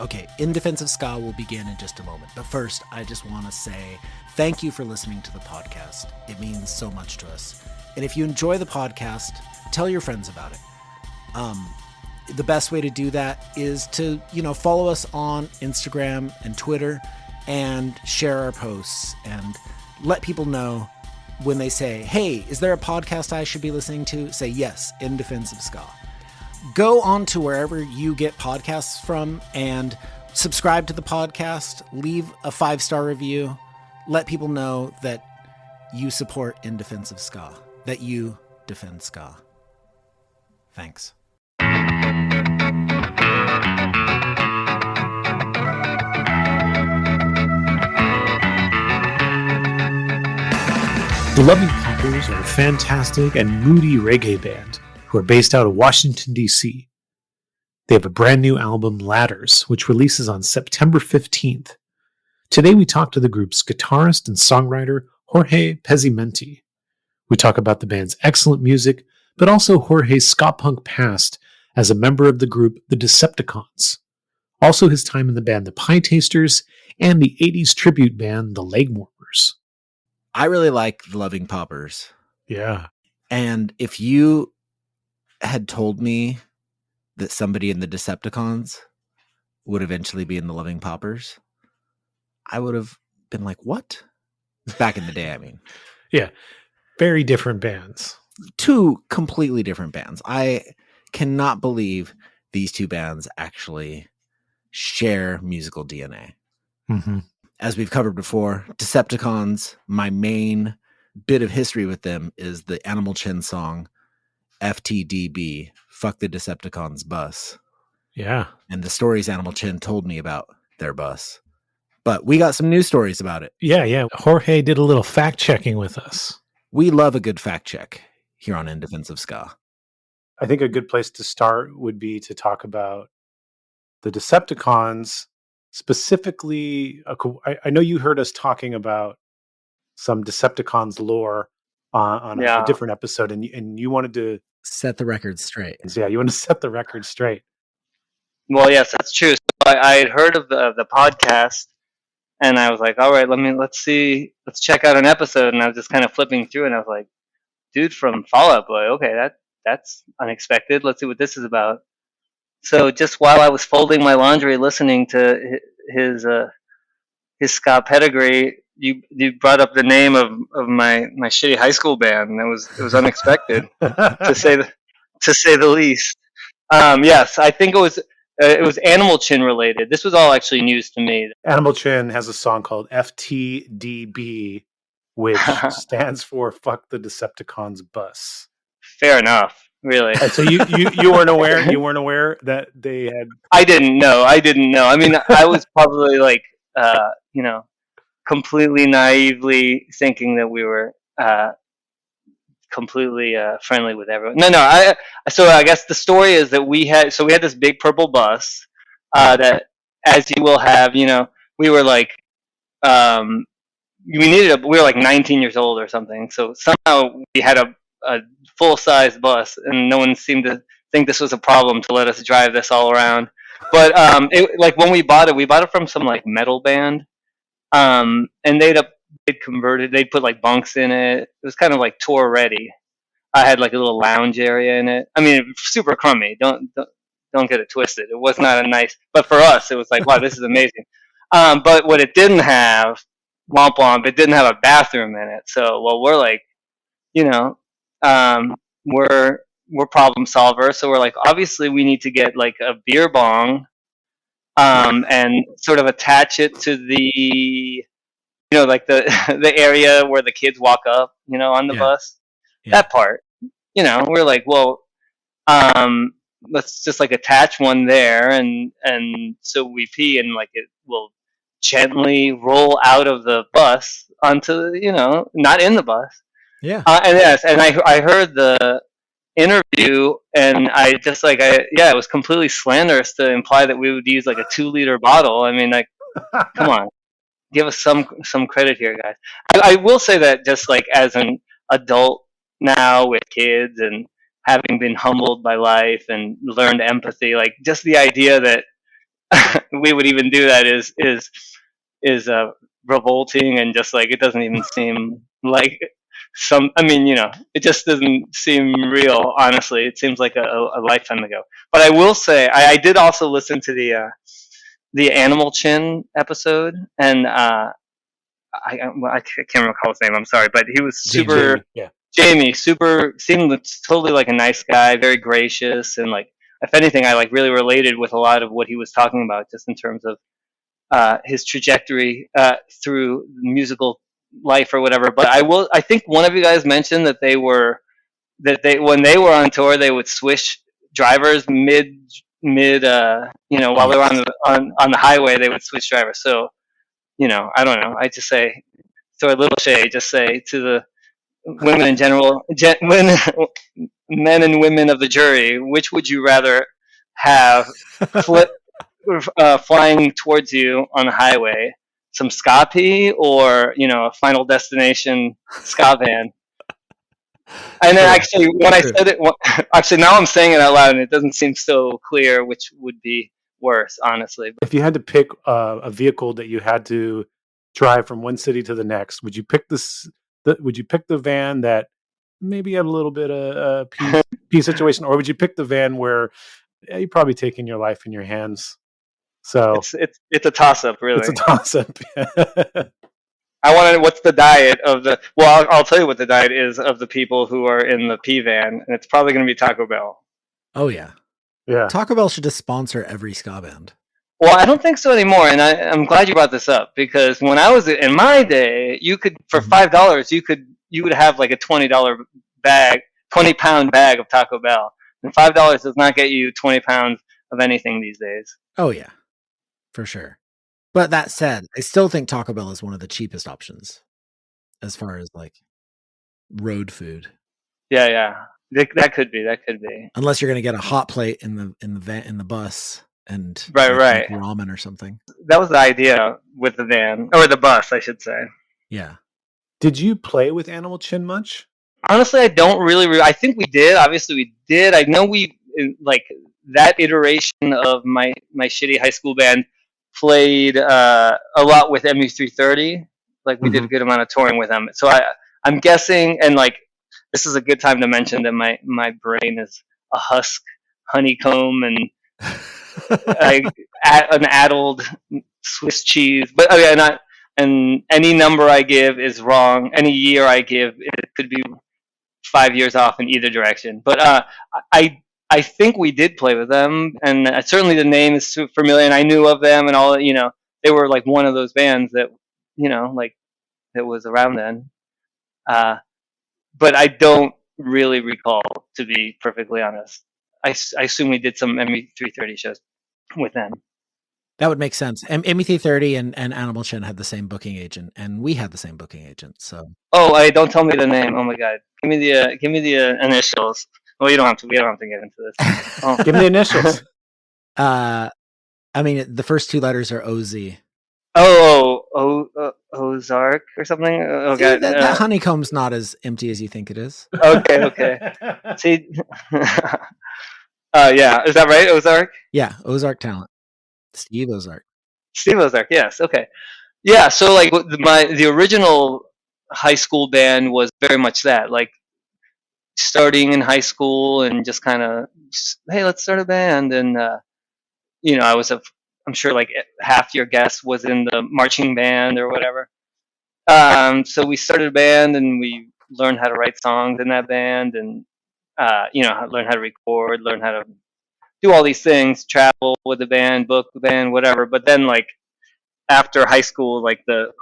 Okay, In Defense of Ska will begin in just a moment. But first, I just want to say thank you for listening to the podcast. It means so much to us. And if you enjoy the podcast, tell your friends about it. The best way to do that is to, follow us on Instagram and Twitter and share our posts and let people know when they say, hey, is there a podcast I should be listening to? Say yes, In Defense of Ska. Go on to wherever you get podcasts from and subscribe to the podcast. Leave a 5-star review. Let people know that you support In Defense of Ska, that you defend ska. Thanks. The Loving Paupers are a fantastic and moody reggae band who are based out of Washington, D.C. They have a brand new album, Ladders, which releases on September 15th. Today we talk to the group's guitarist and songwriter, Jorge Pezzimenti. We talk about the band's excellent music, but also Jorge's ska punk past as a member of the group The Decepticons. Also his time in the band The Pie Tasters and the 80s tribute band The Legwarmers. I really like the Loving Paupers. Yeah. And if you had told me that somebody in the Decepticons would eventually be in the Loving Paupers, I would have been like, what? Back in the day, I mean. Yeah. Very different bands. Two completely different bands. I cannot believe these two bands actually share musical DNA. Mm-hmm. As we've covered before, Decepticons, my main bit of history with them is the Animal Chin song, FTDB, Fuck the Decepticons Bus. Yeah. And the stories Animal Chin told me about their bus. But we got some news stories about it. Yeah. Jorge did a little fact-checking with us. We love a good fact check here on In Defense of Ska. I think a good place to start would be to talk about the Decepticons. Specifically, I know you heard us talking about some Decepticons lore on a different episode, and you wanted to set the record straight. Yeah, you want to set the record straight. Well, yes, that's true. So I had heard of the podcast, and I was like, all right, let's check out an episode. And I was just kind of flipping through, and I was like, dude from Fall Out Boy, okay, that's unexpected. Let's see what this is about. So just while I was folding my laundry, listening to his ska pedigree, you brought up the name of my shitty high school band, and it was unexpected to say the least. Yes, I think it was Animal Chin related. This was all actually news to me. Animal Chin has a song called FTDB, which stands for "Fuck the Decepticons Bus." Fair enough. Really? And so you weren't aware? You weren't aware that they had? I didn't know. I mean, I was probably like, completely naively thinking that we were completely friendly with everyone. No. So I guess the story is that we had this big purple bus that, as you will have, we were like, we were like 19 years old or something. So somehow we had a full-size bus, and no one seemed to think this was a problem to let us drive this all around. But when we bought it from some like metal band, and they'd put like bunks in it. It was kind of like tour ready. I had like a little lounge area in it. I mean, super crummy. Don't get it twisted. It was not a nice, but for us, it was like, wow, this is amazing. But what it didn't have, womp womp, it didn't have a bathroom in it. So, well, we're like, we're problem solvers. So we're like, obviously we need to get like a beer bong, and sort of attach it to the, like the area where the kids walk up, on the bus. Yeah. That part, we're like, well, let's just like attach one there, and so we pee, and like it will gently roll out of the bus onto, not in the bus. Yeah. And yes, and I heard the interview, and I just like, it was completely slanderous to imply that we would use like a 2-liter bottle. I mean, like, come on, give us some credit here, guys. I will say that just like as an adult now with kids and having been humbled by life and learned empathy, like just the idea that we would even do that is revolting, and just like it doesn't even seem like I mean, it just doesn't seem real. Honestly, it seems like a lifetime ago. But I will say, I did also listen to the Animal Chin episode, and I can't recall his name. I'm sorry, but he was super. Jamie, yeah. Jamie, super, seemed totally like a nice guy, very gracious, and like if anything, I like really related with a lot of what he was talking about, just in terms of his trajectory through musical life or whatever. But I think one of you guys mentioned that when they were on tour, they would switch drivers mid while they were on the highway, they would switch drivers. So I don't know. I just say, throw a little shade, just say to the women in general, men and women of the jury, which would you rather have flying towards you on the highway, some ska pee, or a Final Destination ska van? And then actually, when I said it, actually now I'm saying it out loud, and it doesn't seem so clear which would be worse, honestly. If you had to pick a vehicle that you had to drive from one city to the next, would you pick would you pick the van that maybe had a little bit of a pee situation, or would you pick the van where you're probably taking your life in your hands? So it's a toss up, really. It's a toss up. I want to know what's the diet of the. Well, I'll tell you what the diet is of the people who are in the P van, and it's probably going to be Taco Bell. Oh yeah. Yeah. Taco Bell should just sponsor every ska band. Well, I don't think so anymore, and I'm glad you brought this up, because when I was in my day, you could for $5 you would have like a $20 bag, 20-pound bag of Taco Bell, and $5 does not get you 20 pounds of anything these days. Oh yeah, for sure. But that said, I still think Taco Bell is one of the cheapest options as far as like road food. Yeah. That could be. Unless you're going to get a hot plate in the bus and right. ramen or something. That was the idea with the van, or the bus, I should say. Yeah. Did you play with Animal Chin much? Honestly, I don't really. I think we did. Obviously, we did. I know we like that iteration of my shitty high school band played a lot with MU330. Like we did a good amount of touring with them. So I'm guessing, and like this is a good time to mention that my brain is a husk honeycomb and an addled Swiss cheese. But okay, and any number I give is wrong. Any year I give, it could be 5 years off in either direction. But I think we did play with them, and certainly the name is familiar, and I knew of them, and all. They were like one of those bands that like that was around then. But I don't really recall, to be perfectly honest. I assume we did some ME330 shows with them. That would make sense. ME330 and Animal Chin had the same booking agent, and we had the same booking agent. So. Oh, don't tell me the name. Oh my God, give me the initials. Well, you don't have to. We don't have to get into this. Oh. Give me the initials. I mean, the first two letters are OZ. Ozark or something. Oh See, God, that honeycomb's not as empty as you think it is. Okay. See, yeah, is that right? Ozark. Yeah, Ozark Talent. Steve Ozark. Yes. Okay. Yeah. So like the original high school band was very much that, like starting in high school and just kind of, hey, let's start a band, and I'm sure like half your guest was in the marching band or whatever. So we started a band, and we learned how to write songs in that band, and learn how to record, learn how to do all these things, travel with the band, book the band, whatever. But then like after high school, like the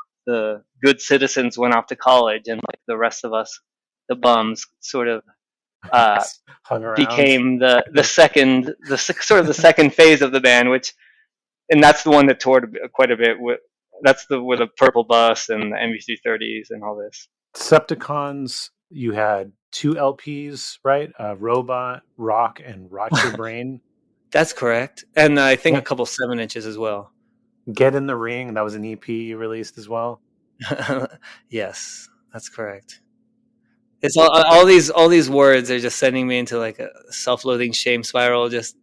good citizens went off to college, and like the rest of us, the bums, sort of became the second phase of the band, and that's the one that toured quite a bit. That's with the Purple Bus and the MVC30s and all this. Decepticons, you had 2 LPs, right? Robot, Rock, and Rot Your Brain. That's correct. And I think a couple 7-inches as well. Get in the Ring, that was an EP you released as well. Yes, that's correct. It's all these words are just sending me into like a self-loathing shame spiral. Just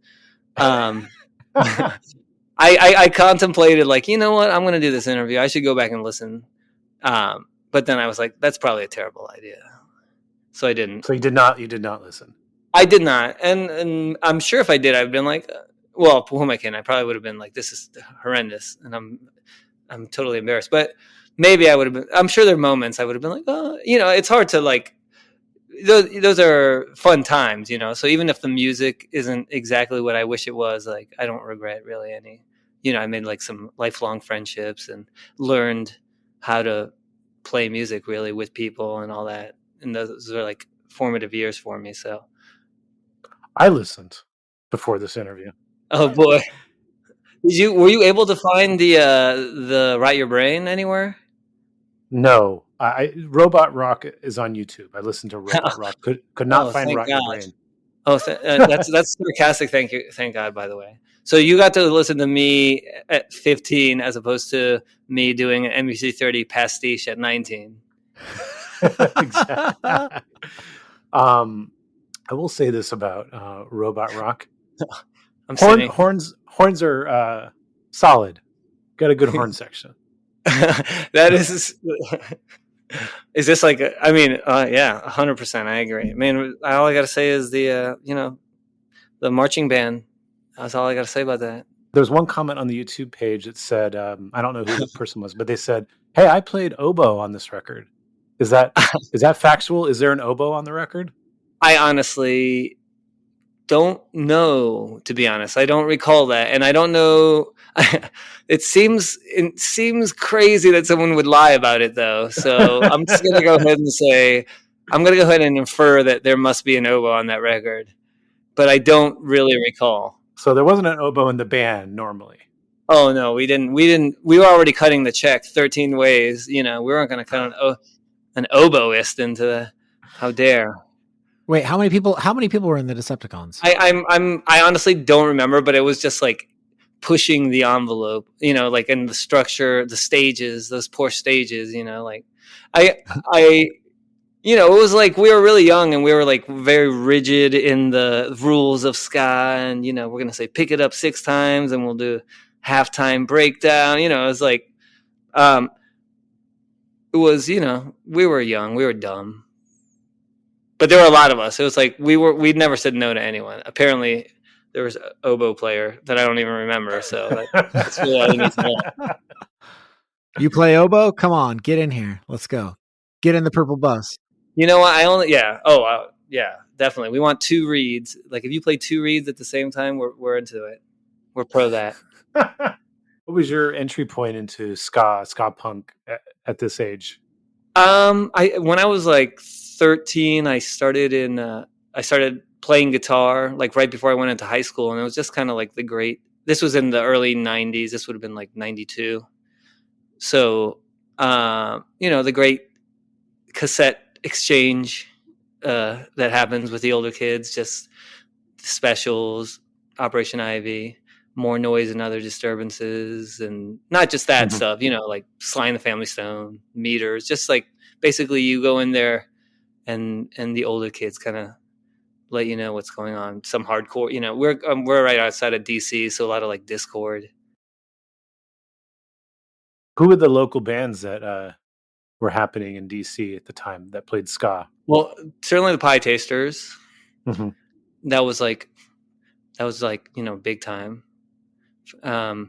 I contemplated like, you know what, I'm going to do this interview. I should go back and listen. But then I was like, that's probably a terrible idea. So I didn't. So you did not listen. I did not. And I'm sure if I did, I'd been like, well, who am I kidding? I probably would have been like, this is horrendous. And I'm totally embarrassed. But maybe I would have been, I'm sure there are moments I would have been like, oh, it's hard to like, those are fun times, So even if the music isn't exactly what I wish it was, like I don't regret really any. I made like some lifelong friendships and learned how to play music really with people and all that. And those are like formative years for me. So I listened before this interview. oh boy, were you able to find the Write Your Brain anywhere? No, Robot Rock is on YouTube. I listened to Robot Rock. Could not find Write Your Brain. Oh, that's sarcastic. Thank God. By the way, so you got to listen to me at 15 as opposed to me doing an MUC30 pastiche at 19. Exactly. I will say this about Robot Rock. Horns are solid. Got a good horn section. That is this like? I mean, yeah, 100%. I agree. I mean, all I got to say is the the marching band. That's all I got to say about that. There's one comment on the YouTube page that said, I don't know who the person was, but they said, "Hey, I played oboe on this record." Is that factual? Is there an oboe on the record? I honestly don't know, to be honest. I don't recall that. And I don't know. It seems crazy that someone would lie about it, though. So I'm just going to go ahead and say, I'm going to go ahead and infer that there must be an oboe on that record. But I don't really recall. So there wasn't an oboe in the band normally. Oh, no, we didn't. We were already cutting the check 13 ways. We weren't going to cut an oboist into the, how dare. Wait, how many people were in the Decepticons? I honestly don't remember, but it was just like pushing the envelope, like in the structure, the stages, those poor stages, like it was like we were really young and we were like very rigid in the rules of ska, and we're going to say pick it up 6 times and we'll do halftime breakdown, it was like it was, we were young, we were dumb. But there were a lot of us. It was like we'd never said no to anyone. Apparently, there was an oboe player that I don't even remember. So that's really all you need to know. You play oboe? Come on, get in here. Let's go. Get in the purple bus. You know what? Yeah. Oh, yeah, definitely. We want 2 reeds. Like if you play 2 reeds at the same time, we're into it. We're pro that. What was your entry point into ska punk at this age? When I was like 13, I started playing guitar like right before I went into high school, and it was just kind of like this was in the early 90s. This would have been like 92. So the great cassette exchange that happens with the older kids, just specials, Operation Ivy, More Noise and Other Disturbances, and not just that stuff, like Sly and the Family Stone, Meters, just like basically you go in there and the older kids kind of let you know what's going on. Some hardcore, we're right outside of DC, so a lot of like Discord. Who were the local bands that were happening in DC at the time that played ska? Well, certainly the Pie Tasters. Mm-hmm. That was like big time. God,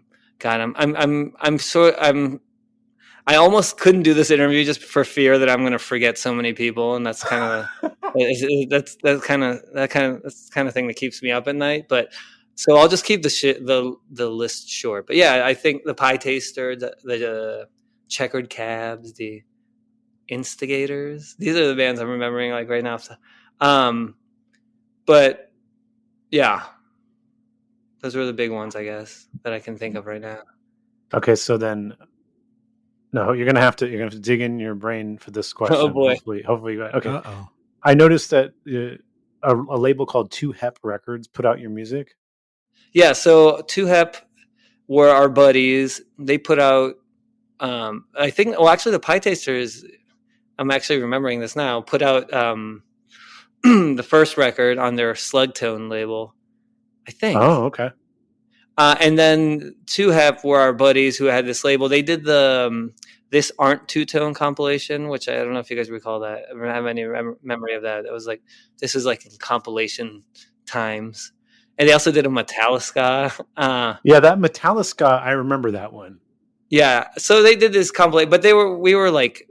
I almost couldn't do this interview just for fear that I'm going to forget so many people, and that's kind of that's kind of thing that keeps me up at night. But so I'll just keep the list short. But yeah, I think the Pie Taster, the Checkered Cabs, the Instigators. These are the bands I'm remembering like right now. But yeah, those were the big ones, I guess, that I can think of right now. Okay, so then. No, you're gonna have to dig in your brain for this question. Oh boy! Hopefully. Okay. Uh-oh. I noticed that a label called 2Hep Records put out your music. Yeah, so 2Hep were our buddies. They put out, I think. Well, actually, the Pie Tasters. I'm actually remembering this now. Put out the first record on their Slug Tone label, I think. Oh, okay. And then Two Hep were our buddies who had this label. They did the This Aren't Two-Tone compilation, which I don't know if you guys recall that. I don't have any memory of that. It was like, this was like in compilation times. And they also did a Metallica. Yeah, that Metallica, I remember that one. Yeah, so they did this compilation, but we were like,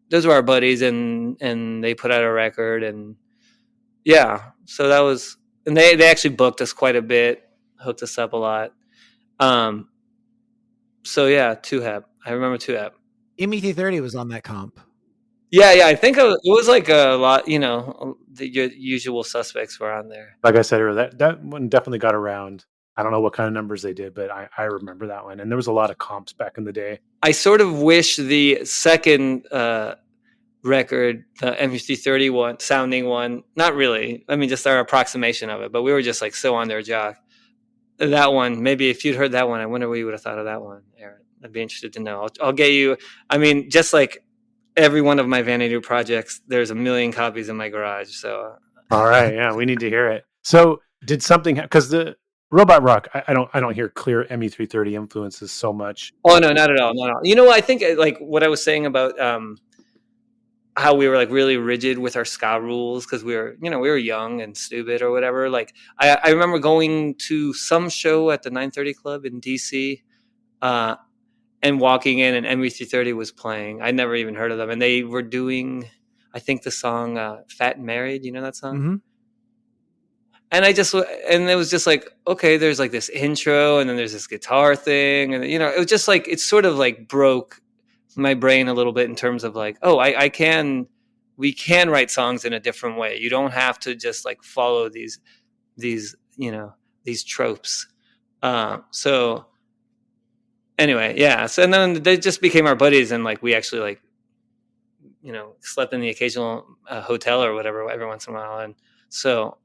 those were our buddies, and they put out a record, and yeah, so that was, and they actually booked us quite a bit, hooked us up a lot. So yeah, Two Hep. I remember Two Hep. ME330 was on that comp. Yeah, I think it was like a lot. The usual suspects were on there. Like I said earlier, that one definitely got around. I don't know what kind of numbers they did, but I remember that one. And there was a lot of comps back in the day. I sort of wish the second record, the ME330 one, sounding one, not really. I mean, just our approximation of it. But we were just like so on their jock. That one, maybe if you'd heard that one, I wonder what you would have thought of that one, Aaron. I'd be interested to know. I'll get you. I mean, just like every one of my Vanity projects, there's a million copies in my garage. So, all right, yeah, we need to hear it. So, did something because the Robot Rock? I don't hear clear ME330 influences so much. Oh no, not at all. No. You know, I think like what I was saying about how we were like really rigid with our ska rules because we were young and stupid or whatever. Like I remember going to some show at the 930 Club in DC. And walking in, and ME330 was playing. I'd never even heard of them. And they were doing, I think, the song Fat and Married. You know that song? Mm-hmm. And it was just like, okay, there's like this intro, and then there's this guitar thing. And, it was just like, it sort of like broke my brain a little bit in terms of like, oh, we can write songs in a different way. You don't have to just like follow these tropes. So, anyway, yeah. So and then they just became our buddies, and like we actually like, slept in the occasional hotel or whatever every once in a while, and so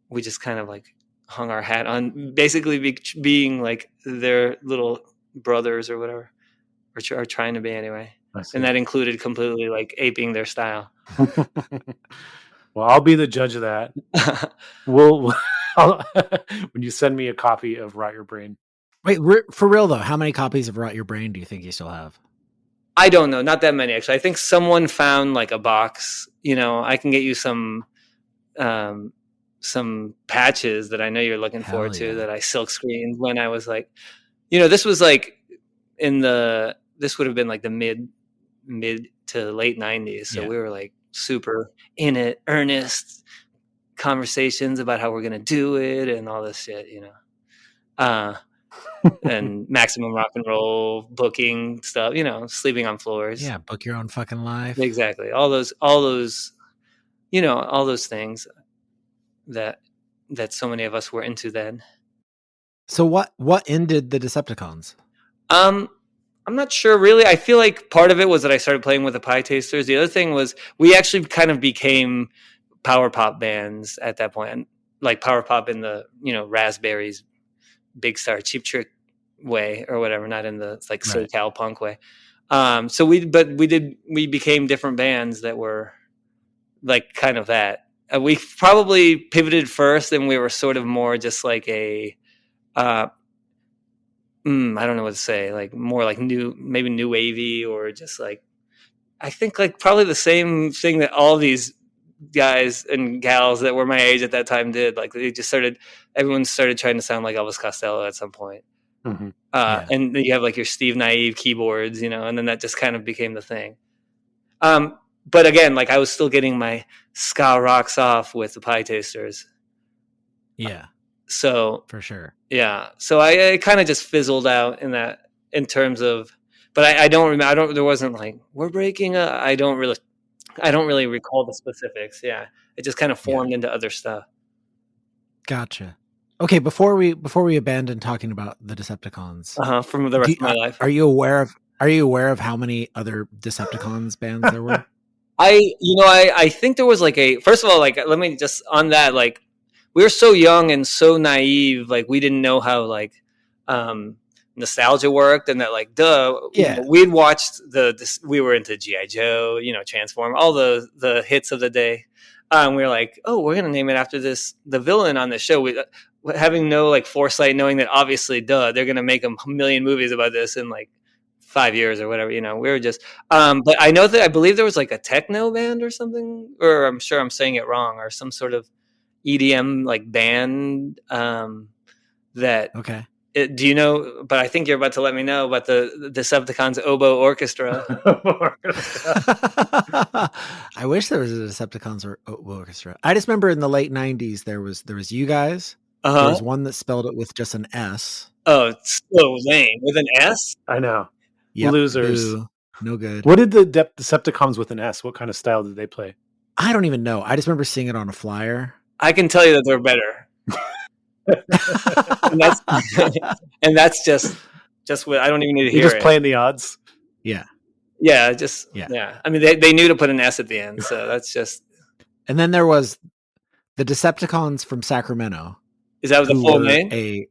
we just kind of like hung our hat on basically being like their little brothers or whatever, or trying to be anyway. And that included completely like aping their style. Well, I'll be the judge of that. When you send me a copy of Rot Your Brain. Wait, for real though, how many copies of Rot Your Brain do you think you still have? I don't know. Not that many, actually. I think someone found like a box. I can get you some patches that I know you're looking forward to that I silk screened when I was like, this was like this would have been like the mid to late 90s. So we were like super in it, earnest conversations about how we're going to do it and all this shit, and maximum rock and roll booking stuff, sleeping on floors. Yeah, book your own fucking life. Exactly. All those things that so many of us were into then. So what ended the Decepticons? I'm not sure really. I feel like part of it was that I started playing with the Pie Tasters. The other thing was we actually kind of became power pop bands at that point, like power pop in the, Raspberries, Big Star, Cheap Trick way or whatever, not in the like SoCal punk way. So we became different bands that were like kind of that. We probably pivoted first, and we were sort of more just like a, I don't know what to say, like more like maybe new wavy, or just like, I think like probably the same thing that all these guys and gals that were my age at that time did. Like everyone started trying to sound like Elvis Costello at some point. Mm-hmm. And then you have like your Steve Naive keyboards, and then that just kind of became the thing. But again, like I was still getting my ska rocks off with the Pie Tasters. Yeah. So for sure. Yeah. So I kind of just fizzled out in terms of, but I don't remember. There wasn't like, we're breaking up. I don't really recall the specifics. Yeah. It just kind of formed into other stuff. Gotcha. Okay. Before we abandon talking about the Decepticons, from the rest of my life, are you aware of how many other Decepticons bands there were? I think there was like first of all, like, let me just on that, like, we were so young and so naive, like we didn't know how like nostalgia worked, and that like we'd watched we were into G.I. Joe, Transform, all the hits of the day. We were like, oh, we're gonna name it after the villain on the show. having no like foresight, knowing that obviously, they're gonna make a million movies about this in like 5 years or whatever. We were just. But I know that I believe there was like a techno band or something, or I'm sure I'm saying it wrong, or some sort of EDM like band. That. Okay. Do you know? But I think you're about to let me know about the Decepticons Oboe Orchestra. I wish there was a Decepticons orchestra. I just remember in the late 90s there was you guys. There was one that spelled it with just an S. Oh, it's so lame. With an S? I know. Yep. Losers. Boo. No good. What did the Decepticons with an S? What kind of style did they play? I don't even know. I just remember seeing it on a flyer. I can tell you that they're better. and that's just what I don't even need to hear. You're just playing the odds. Yeah. Yeah. I mean, they knew to put an S at the end, so that's just. And then there was the Decepticons from Sacramento. Is that the full name?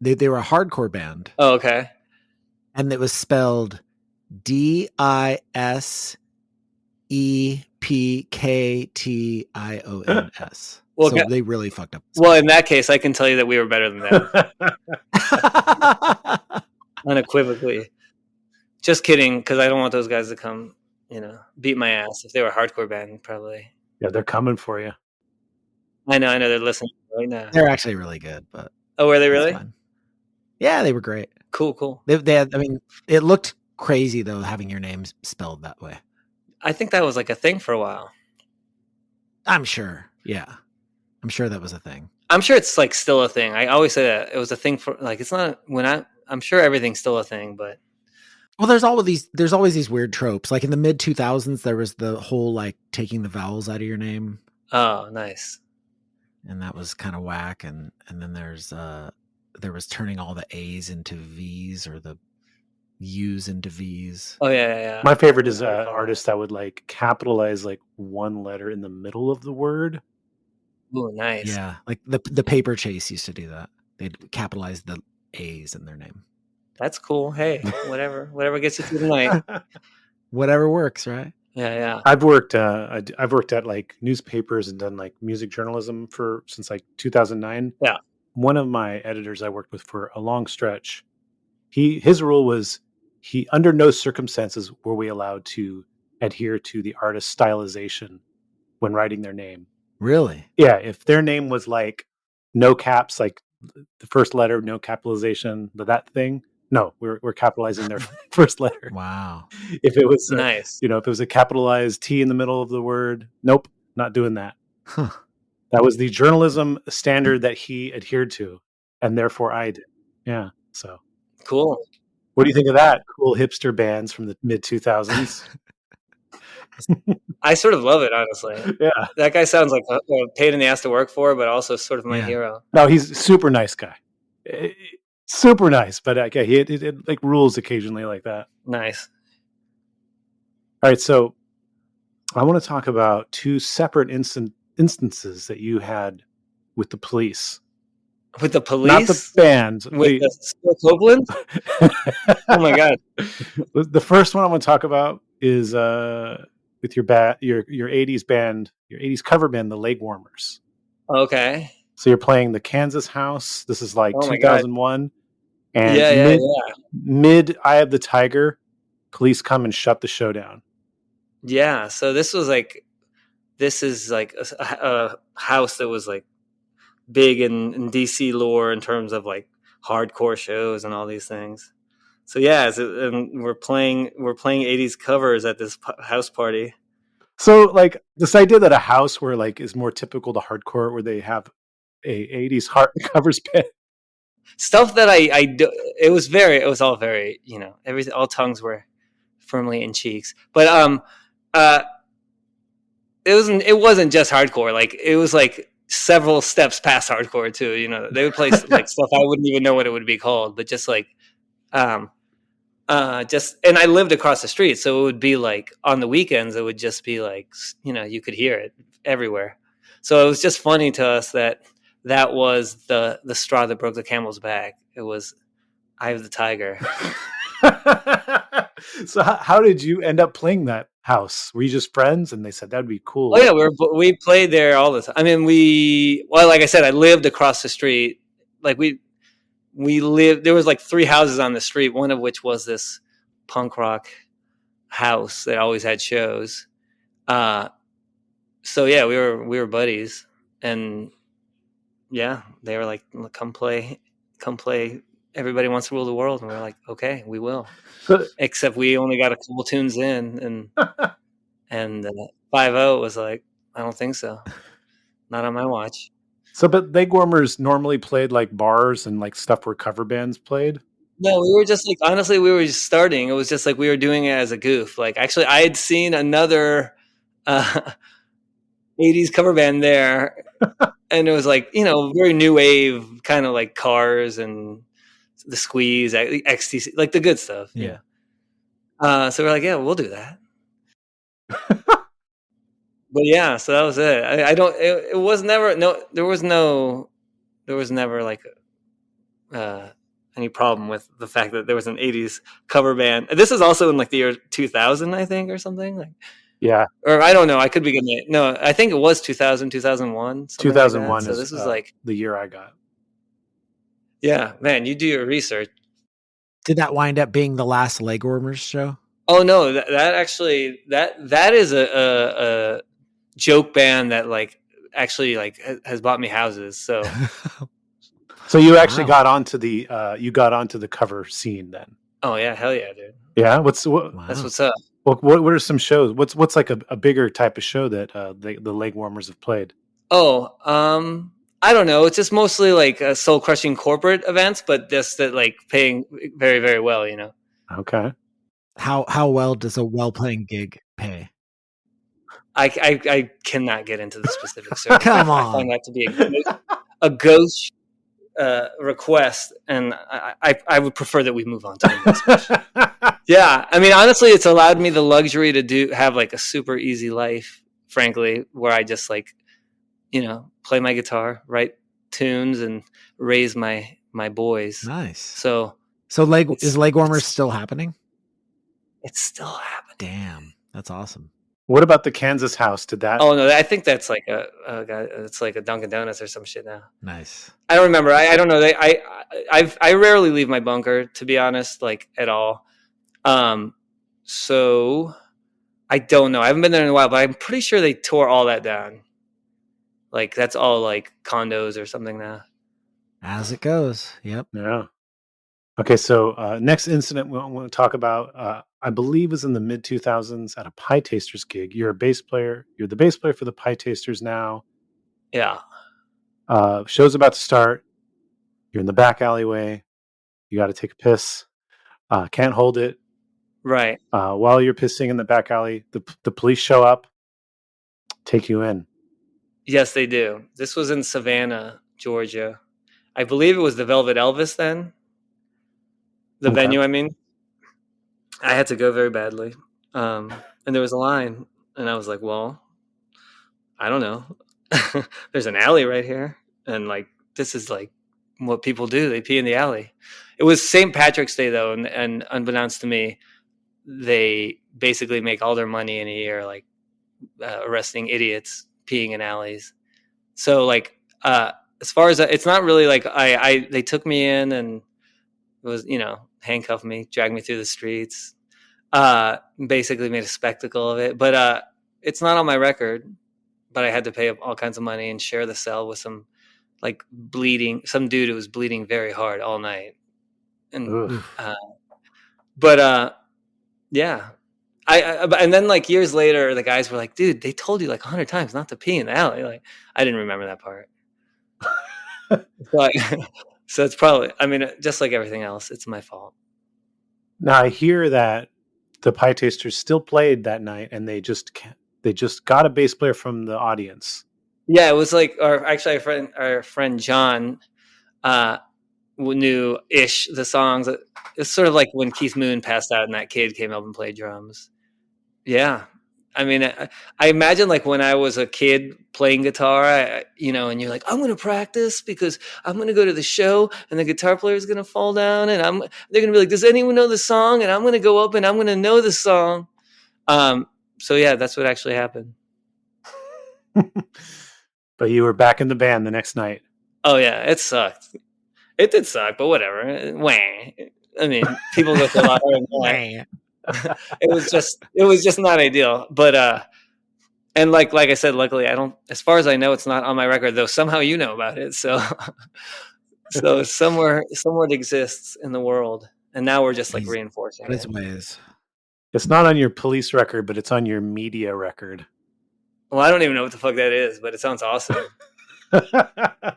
They were a hardcore band. Oh, okay. And it was spelled DISEPKTIONS. Well, so they really fucked up. Well, in that case, I can tell you that we were better than them. Unequivocally. Just kidding, because I don't want those guys to come, beat my ass. If they were a hardcore band, probably. Yeah, they're coming for you. I know, they're listening right now. They're actually really good, but. Oh, were they really? Yeah, they were great. Cool. They had, I mean, it looked crazy though, having your name spelled that way. I think that was like a thing for a while. I'm sure. Yeah. I'm sure that was a thing. I'm sure it's like still a thing. I always say that it was a thing for like, it's not I'm sure everything's still a thing, but. Well, there's always these weird tropes. Like in the mid 2000s, there was the whole like taking the vowels out of your name. Oh, nice. And that was kind of whack. And then there was turning all the A's into V's or the U's into V's. Oh yeah. My favorite is an artist that would like capitalize like one letter in the middle of the word. Oh, nice. Yeah, like the Paper Chase used to do that. They'd capitalize the A's in their name. That's cool. Hey, whatever gets you through the night. Whatever works, right? Yeah. I've worked at like newspapers and done like music journalism since like 2009. Yeah. One of my editors I worked with for a long stretch, his rule was under no circumstances were we allowed to adhere to the artist's stylization when writing their name. Really? Yeah. If their name was like no caps, like the first letter, no capitalization, that thing. No, we're capitalizing their first letter. Wow. If it was nice, if it was a capitalized T in the middle of the word, nope, not doing that. Huh. That was the journalism standard that he adhered to, and therefore I did. Yeah. So cool. What do you think of that? Cool hipster bands from the mid 2000s. I sort of love it, honestly. Yeah. That guy sounds like a pain in the ass to work for, but also sort of my hero. No, he's a super nice guy. Super nice, but okay, he like rules occasionally like that. Nice. All right, so I want to talk about two separate instances that you had with the police. With the police? Not the band. With the Copeland? Oh my God. The first one I want to talk about is with your 80s band, your 80s cover band, the Leg Warmers. Okay. So you're playing the Kansas House. This is like 2001. And mid Eye of the Tiger, police come and shut the show down. Yeah. So this is like a house that was like big in DC lore in terms of like hardcore shows and all these things. So yeah, and we're playing 80s covers at this house party. So like this idea that a house where like is more typical to hardcore, where they have a 80s hard covers band. Stuff that I do, it was all very, everything, all tongues were firmly in cheeks, but it wasn't just hardcore. Like it was like several steps past hardcore too. They would play like stuff I wouldn't even know what it would be called, but just like and I lived across the street, so it would be like on the weekends it would just be like you could hear it everywhere. So it was just funny to us that was the straw that broke the camel's back. It was Eye of the Tiger. So how did you end up playing that house? Were you just friends? And they said that'd be cool. Oh yeah, we played there all the time. I mean, like I said, I lived across the street. Like we lived. There was like 3 houses on the street, one of which was this punk rock house that always had shows. So yeah, we were buddies, and yeah, they were like, come play. Everybody wants to rule the world, and we're like, okay, we will. Except we only got a couple tunes in, and 5-0 was like, I don't think so, not on my watch. So, but leg warmers normally played like bars and like stuff where cover bands played. No, we were just like, honestly, we were just starting. It was just like we were doing it as a goof. Like, actually, I had seen another 80s cover band there, and it was like, very new wave, kind of like Cars and the Squeeze, XTC, like the good stuff. Yeah. So we're like, yeah, we'll do that. But yeah, so that was it. I don't. It was never There was never like any problem with the fact that there was an 80s cover band. This is also in like the year 2000, I think, or something. Like, yeah, or I don't know. I could be getting it. No, I think it was 2000, 2001. 2001 like so this was like the year I got. Yeah, man, you do your research. Did that wind up being the last Leg Warmers show? Oh no, that actually that is a joke band that like actually like has bought me houses. So so you actually got onto the cover scene then. Oh yeah, hell yeah, dude. Yeah, that's what's up. What are some shows? What's like a bigger type of show that the Leg Warmers have played? Oh, I don't know. It's just mostly like soul crushing corporate events, but just that like paying very, very well, Okay. How well does a well-paying gig pay? I cannot get into the specifics. Come on. I find that to be a ghost request, and I would prefer that we move on to the next question. Yeah, I mean, honestly, it's allowed me the luxury to have like a super easy life, frankly, where I just like, play my guitar, write tunes, and raise my boys. Nice. So is Leg Warmers still happening? It's still happening. Damn, that's awesome. What about the Kansas house? Did that? Oh no, I think that's like it's like a Dunkin' Donuts or some shit now. Nice. I don't remember. I don't know. I rarely leave my bunker, to be honest, like at all. So I don't know. I haven't been there in a while, but I'm pretty sure they tore all that down. Like that's all like condos or something now. As it goes. Yep. Yeah. Okay, so next incident we want to talk about, I believe, was in the mid 2000s at a Pie Tasters gig. You're a bass player. You're the bass player for the Pie Tasters now. Yeah. Show's about to start. You're in the back alleyway. You got to take a piss. Can't hold it. Right. While you're pissing in the back alley, the police show up, take you in. Yes, they do. This was in Savannah, Georgia. I believe it was the Velvet Elvis then. The venue, I mean. I had to go very badly. And there was a line, and I was like, well, I don't know. There's an alley right here. And like, this is like what people do. They pee in the alley. It was St. Patrick's Day though. And unbeknownst to me, they basically make all their money in a year, like arresting idiots peeing in alleys. So like, as far as it's not really like they took me in and it was, handcuffed me, dragged me through the streets, basically made a spectacle of it. But it's not on my record. But I had to pay all kinds of money and share the cell with some dude who was bleeding very hard all night. And yeah. And then like years later, the guys were like, dude, they told you like 100 times not to pee in the alley. Like, I didn't remember that part. So it's probably, I mean, just like everything else, it's my fault. Now I hear that the Pie Tasters still played that night, and they just got a bass player from the audience. Yeah, it was like, our friend John knew ish the songs. It's sort of like when Keith Moon passed out and that kid came up and played drums. Yeah. I mean, I imagine like when I was a kid playing guitar, and you're like, I'm going to practice because I'm going to go to the show and the guitar player is going to fall down and they're going to be like, does anyone know the song? And I'm going to go up and I'm going to know the song. So yeah, that's what actually happened. But you were back in the band the next night. Oh yeah, it sucked. It did suck, but whatever. Wah. I mean, people go through a lot harder than that. It was just not ideal. But and like I said, luckily I don't, as far as I know, it's not on my record, though somehow you know about it. So so somewhere it exists in the world. And now we're just like reinforcing Its it. ways. It's not on your police record, but it's on your media record. Well, I don't even know what the fuck that is, but it sounds awesome.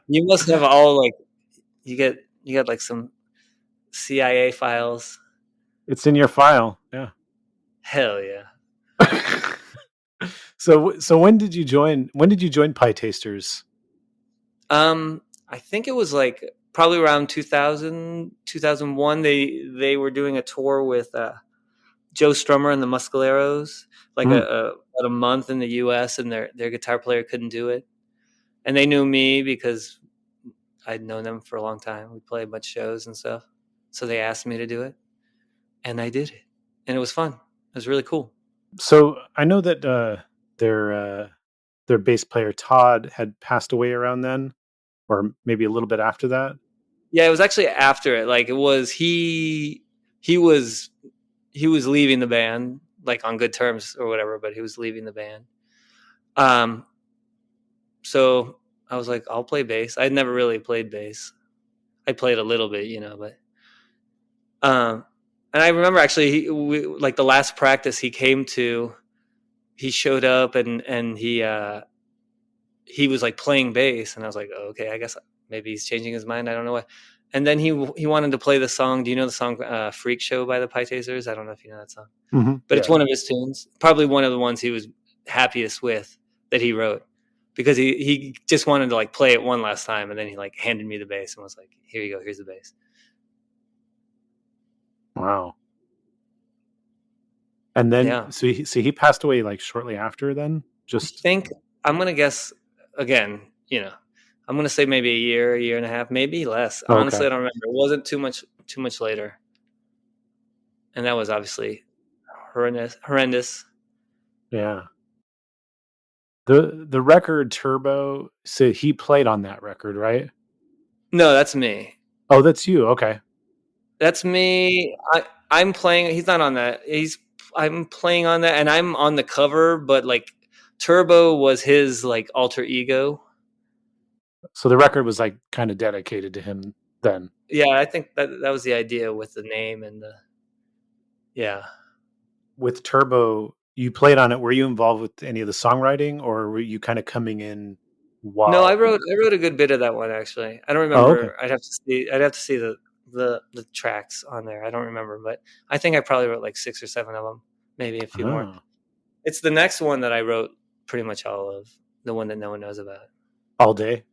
You must have all like you get like some CIA files. It's in your file. Yeah. Hell yeah. So when did you join Pie Tasters? I think it was like probably around 2000, 2001. They were doing a tour with Joe Strummer and the Muscaleros, like about a month in the US, and their guitar player couldn't do it. And they knew me because I'd known them for a long time. We played a bunch of shows and stuff. So they asked me to do it, and I did it. And it was fun. It was really cool. So I know that their bass player Todd had passed away around then, or maybe a little bit after that. Yeah, it was actually after it. Like it was he was leaving the band, like on good terms or whatever, but he was leaving the band. So I was like, I'll play bass. I'd never really played bass. I played a little bit, but and I remember actually like the last practice he came to, he showed up and he was like playing bass, and I was like, oh, okay, I guess maybe he's changing his mind. I don't know why. And then he wanted to play the song. Do you know the song "Freak Show" by the Pie Tasters? I don't know if you know that song, but it's one of his tunes. Probably one of the ones he was happiest with that he wrote, because he just wanted to like play it one last time, and then he like handed me the bass and was like, "Here you go. Here's the bass." Wow. And then so he passed away like shortly after. Then I think I'm gonna guess again. I'm going to say maybe a year and a half, maybe less. Okay. Honestly, I don't remember. It wasn't too much later. And that was obviously horrendous. Yeah. The record Turbo, so he played on that record, right? No, that's me. Oh, that's you. Okay. That's me. I'm playing. He's not on that. I'm playing on that, and I'm on the cover, but like Turbo was his like alter ego. So the record was like kind of dedicated to him then. Yeah, I think that was the idea with the name and yeah. With Turbo, you played on it. Were you involved with any of the songwriting, or were you kind of coming in while? No, I wrote a good bit of that one actually. I don't remember. Oh, okay. I'd have to see the tracks on there. I don't remember, but I think I probably wrote like 6 or 7 of them, maybe a few more. It's the next one that I wrote pretty much all of, the one that no one knows about. All Day.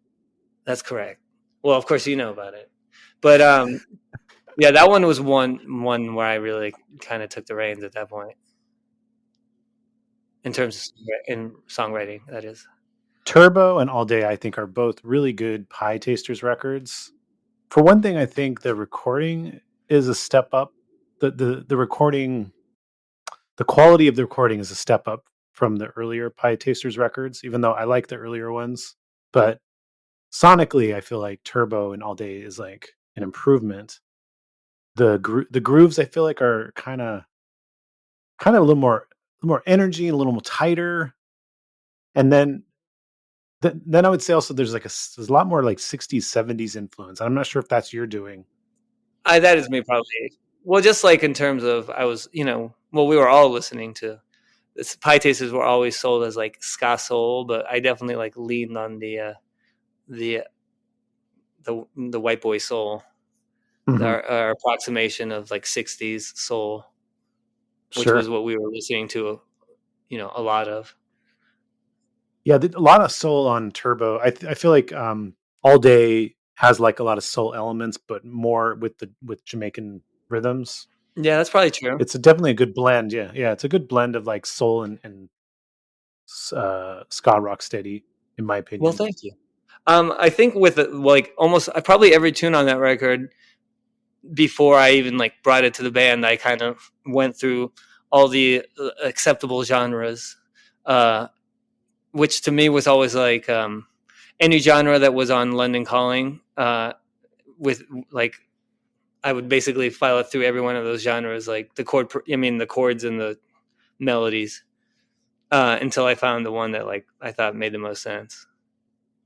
That's correct. Well, of course you know about it, but yeah, that one was one where I really kind of took the reins at that point, in terms of in songwriting. That is. Turbo and All Day, I think, are both really good Pie Tasters records. For one thing, I think the recording is a step up. The recording, the quality of the recording is a step up from the earlier Pie Tasters records, even though I like the earlier ones. But sonically, I feel like Turbo and All Day is like an improvement. The grooves, I feel like, are kind of a little more energy, a little more tighter. And then I would say also there's a lot more like 60s, 70s influence. I'm not sure if that's your doing. That is me probably. Well, just like in terms of I was, we were all listening to this. Pie Tasters were always sold as like ska soul, but I definitely like leaned on the white boy soul, our approximation of like 60s soul, which was what we were listening to, a lot of. Yeah, a lot of soul on Turbo. I feel like All Day has like a lot of soul elements, but more with Jamaican rhythms. Yeah, that's probably true. It's definitely a good blend. Yeah, it's a good blend of like soul and ska rock steady, in my opinion. Well, thank you. I think with like almost probably every tune on that record, before I even like brought it to the band, I kind of went through all the acceptable genres, which to me was always like any genre that was on London Calling. With like, I would basically file it through every one of those genres, like the chords and the melodies, until I found the one that like I thought made the most sense.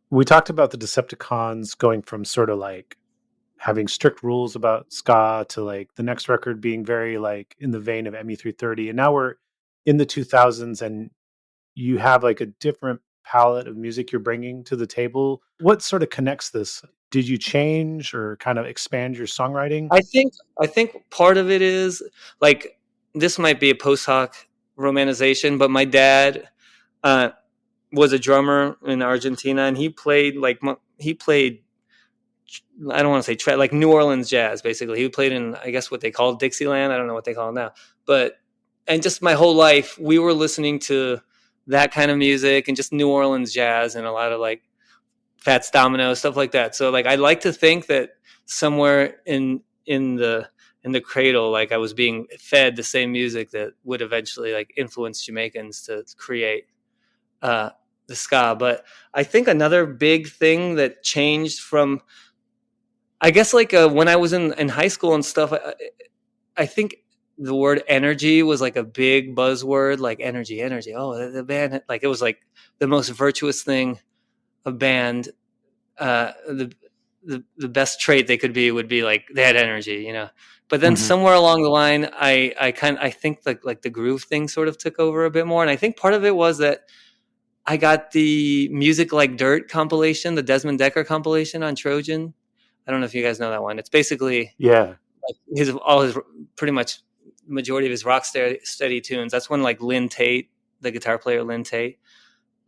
We talked about the Decepticons going from sort of like having strict rules about ska to like the next record being very like in the vein of ME330, and now we're in the 2000s, and you have like a different palette of music you're bringing to the table. What sort of connects this? Did you change or kind of expand your songwriting? I think part of it is like, this might be a post hoc romanization, but my dad was a drummer in Argentina, and he played I don't want to say like New Orleans jazz. Basically, he played in, I guess, what they call Dixieland. I don't know what they call it now, and just my whole life we were listening to that kind of music and just New Orleans jazz and a lot of like Fats Domino, stuff like that. So like, I like to think that somewhere in the cradle, like I was being fed the same music that would eventually like influence Jamaicans to create the ska. But I think another big thing that changed from, I guess, like when I was in high school and stuff, I think the word energy was like a big buzzword, like energy. Oh, the band, like it was like the most virtuous thing a band, the best trait they could be would be like they had energy, you know. But then somewhere along the line, I think like the groove thing sort of took over a bit more, and I think part of it was that I got the Music Like Dirt compilation, the Desmond Decker compilation on Trojan. I don't know if you guys know that one. It's basically like his pretty much majority of his rock steady tunes. That's when like Lynn Tate, the guitar player Lynn Tate,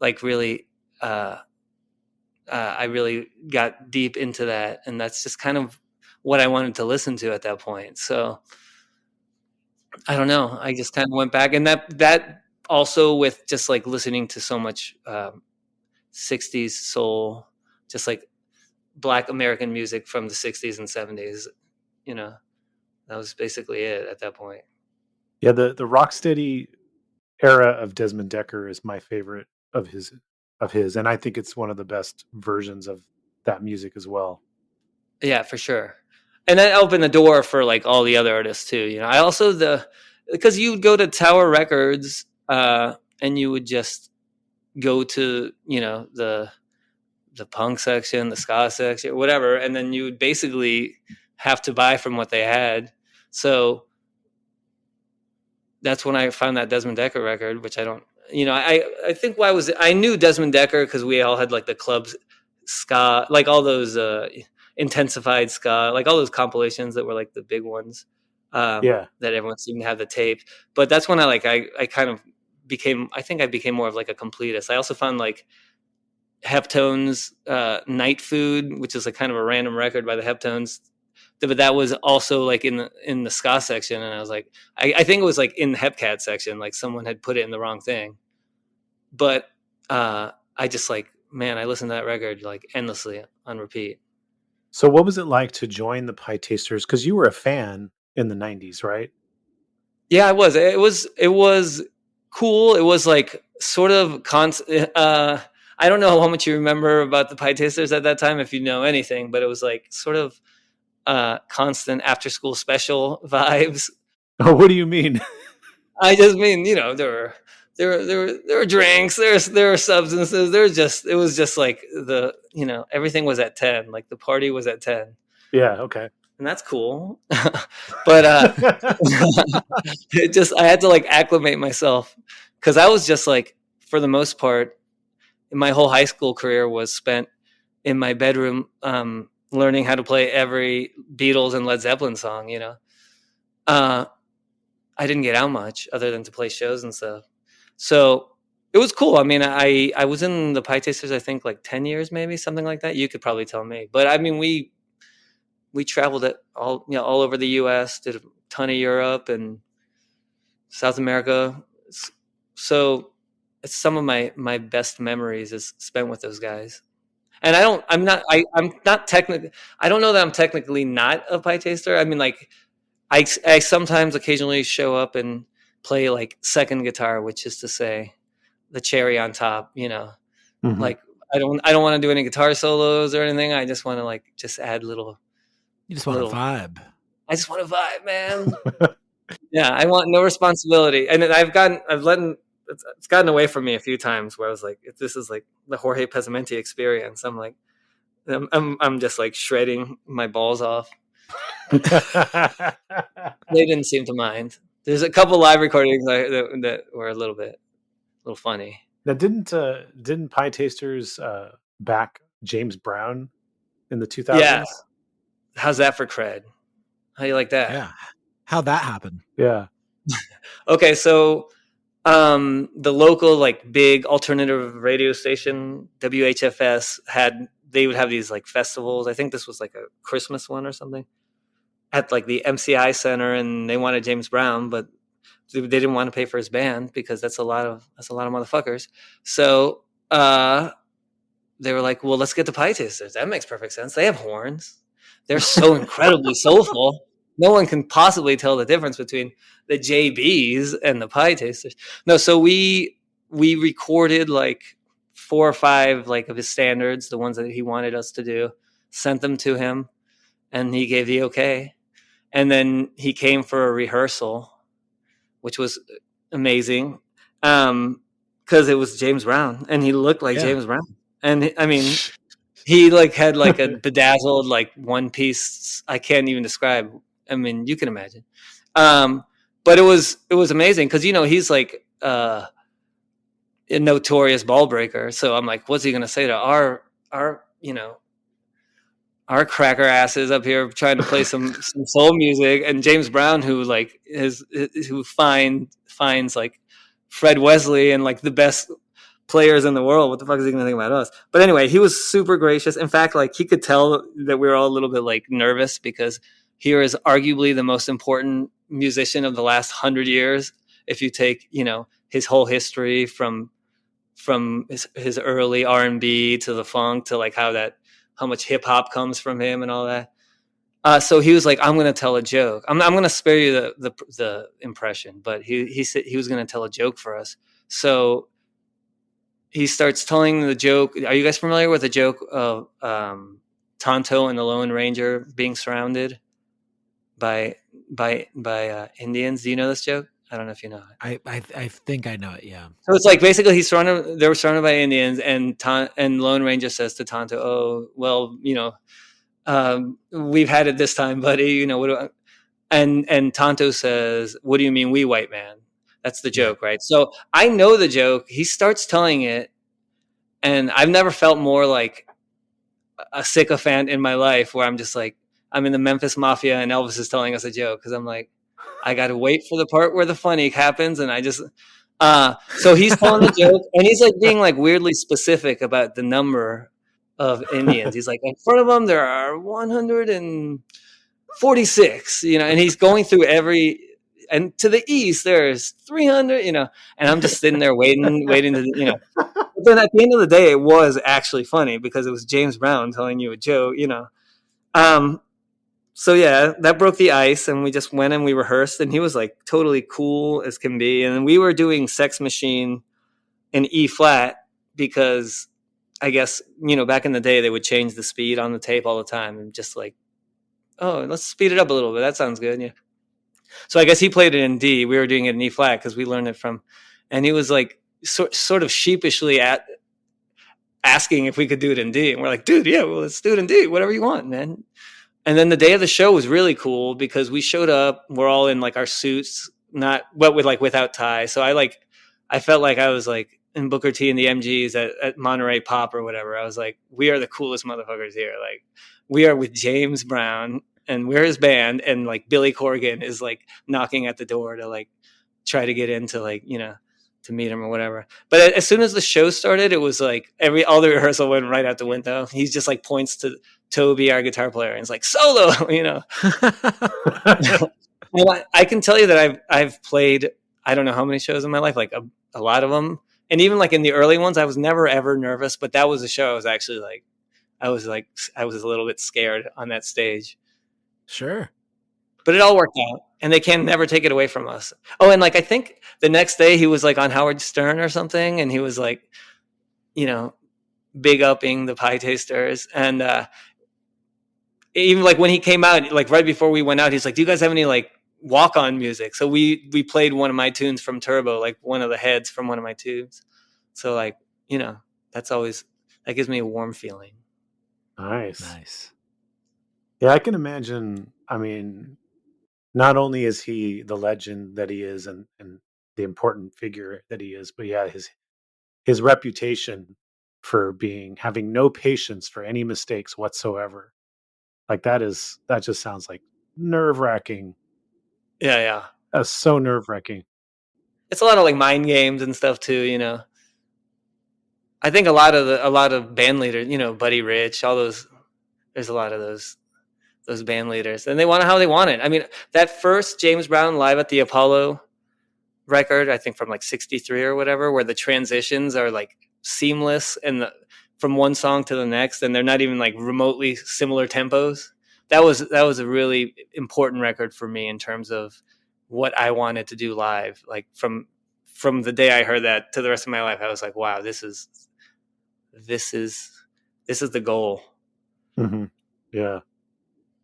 like really I really got deep into that, and that's just kind of what I wanted to listen to at that point. So I don't know. I just kind of went back, and that also with just like listening to so much 60s soul, just like Black American music from the 60s and 70s. You know, that was basically it at that point. Yeah, the rocksteady era of Desmond Decker is my favorite of his, and I think it's one of the best versions of that music as well. Yeah, for sure. And that opened the door for like all the other artists too. You know, I also because you would go to Tower Records and you would just go to, you know, the punk section, the ska section, whatever, and then you would basically have to buy from what they had. So that's when I found that Desmond Decker record, which I don't, you know, I think I knew Desmond Decker because we all had like the clubs ska, like all those intensified ska, like all those compilations that were like the big ones that everyone seemed to have the tape. But that's when I kind of became, I think I became more of like a completist. I also found like Heptones Night Food, which is like kind of a random record by the Heptones, but that was also like in the ska section, and I was like, I think it was like in the Hepcat section, like someone had put it in the wrong thing. But I just like, man, I listened to that record like endlessly on repeat. So what was it like to join the Pie Tasters? Because you were a fan in the 90s, right? Yeah, I was. It was cool. It was like sort of I don't know how much you remember about the Pie Tasters at that time, if you know anything, but it was like sort of constant after school special vibes. Oh, what do you mean? I just mean, you know, there were drinks, there were substances, it was just like you know, everything was at 10, like the party was at 10. Yeah, okay. And that's cool. But I had to like acclimate myself, because I was just like, for the most part, my whole high school career was spent in my bedroom learning how to play every Beatles and Led Zeppelin song, you know. I didn't get out much other than to play shows and stuff. So it was cool. I mean, I was in the Pie Tasters, I think like 10 years, maybe something like that. You could probably tell me, but I mean, we traveled all over the US, did a ton of Europe and South America. So it's some of my best memories is spent with those guys. And I'm not technically, I don't know that I'm technically not a Pie Taster. I mean, like I sometimes occasionally show up and play like second guitar, which is to say the cherry on top, you know. Mhm. Like I don't want to do any guitar solos or anything. I just want to like just add little. You just want a vibe. I just want to vibe, man. Yeah, I want no responsibility, and it's gotten away from me a few times where I was like, if this is like the Jorge Pezzimenti experience, I'm like, I'm just like shredding my balls off. They didn't seem to mind. There's a couple live recordings that were a little funny. Now, didn't Pie Tasters back James Brown in the 2000s? Yeah. How's that for cred? How you like that? Yeah. How'd that happen? Yeah. Okay, so the local like big alternative radio station WHFS they would have these like festivals. I think this was like a Christmas one or something at like the MCI Center, and they wanted James Brown, but they didn't want to pay for his band because that's a lot of motherfuckers. So they were like, well, let's get the Pie Tasters. That makes perfect sense. They have horns. They're so incredibly soulful. No one can possibly tell the difference between the JBs and the Pie Tasters. No, so we recorded like 4 or 5 like of his standards, the ones that he wanted us to do, sent them to him, and he gave the okay. And then he came for a rehearsal, which was amazing, because it was James Brown, and he looked like James Brown. And I mean, he like had like a bedazzled like one piece. I can't even describe. I mean, you can imagine. But it was amazing because, you know, he's like a notorious ball breaker. So I'm like, what's he gonna say to our you know, our cracker asses up here trying to play some soul music, and James Brown, who like finds like Fred Wesley and like the best players in the world. What the fuck is he gonna think about us? But anyway, he was super gracious. In fact, like he could tell that we were all a little bit like nervous because here is arguably the most important musician of the last 100 years. If you take, you know, his whole history from his early R&B to the funk to like how much hip hop comes from him and all that. So he was like, I'm going to tell a joke. I'm going to spare you the impression, but he said he was going to tell a joke for us. So he starts telling the joke. Are you guys familiar with the joke of Tonto and the Lone Ranger being surrounded by Indians? Do you know this joke? I don't know if you know it. I think I know it. Yeah. So it's like basically they were surrounded by Indians, and Lone Ranger says to Tonto, "Oh, well, you know, we've had it this time, buddy. You know, and Tonto says, "What do you mean, we white man?" That's the joke, right? So I know the joke. He starts telling it, and I've never felt more like a sycophant in my life, where I'm just like, I'm in the Memphis Mafia, and Elvis is telling us a joke, because I'm like, I got to wait for the part where the funny happens, and I just so he's telling the joke, and he's like being like weirdly specific about the number of Indians. He's like, in front of them there are 146, you know, and he's going through and to the east there's 300, you know, and I'm just sitting there waiting to, you know. But then at the end of the day, it was actually funny because it was James Brown telling you a joke, you know. So yeah, that broke the ice, and we just went and we rehearsed, and he was like totally cool as can be. And we were doing Sex Machine in E flat because I guess, you know, back in the day they would change the speed on the tape all the time, and just like, oh, let's speed it up a little bit. That sounds good. Yeah. So I guess he played it in D. We were doing it in E flat because we learned it from, and he was like sort of sheepishly asking if we could do it in D, and we're like, dude, yeah, well, let's do it in D, whatever you want, man. And then the day of the show was really cool because we showed up, we're all in like our suits, without ties. So I felt like I was like in Booker T and the MGs at Monterey Pop or whatever. I was like, we are the coolest motherfuckers here. Like, we are with James Brown and we're his band, and like Billy Corgan is like knocking at the door to like try to get into, like, you know, to meet him or whatever. But as soon as the show started, it was like all the rehearsal went right out the window. He's just like points to Toby, our guitar player, and it's like, solo, you know. Well, I can tell you that I've played, I don't know how many shows in my life, like a lot of them. And even like in the early ones, I was never ever nervous, but that was a show I was actually like, I was a little bit scared on that stage. Sure. But it all worked out. and they can never take it away from us. Oh, and like I think the next day he was like on Howard Stern or something, and he was like, you know, big upping the Pie Tasters, and even like when he came out, like right before we went out, he's like, "Do you guys have any like walk-on music?" So we played one of my tunes from Turbo, like one of the heads from one of my tunes. So like, you know, that's always, that gives me a warm feeling. Nice. Yeah, I can imagine. I mean, not only is he the legend that he is and the important figure that he is, but yeah, his reputation for having no patience for any mistakes whatsoever. Like that just sounds like nerve-wracking. Yeah. That's so nerve-wracking. It's a lot of like mind games and stuff too, you know. I think a lot of band leaders, you know, Buddy Rich, all those, there's a lot of those band leaders, and they want it how they want it. I mean, that first James Brown live at the Apollo record, I think from like 63 or whatever, where the transitions are like seamless and from one song to the next, and they're not even like remotely similar tempos. That was a really important record for me in terms of what I wanted to do live. Like from the day I heard that to the rest of my life, I was like, wow, this is the goal. Mm-hmm. Yeah.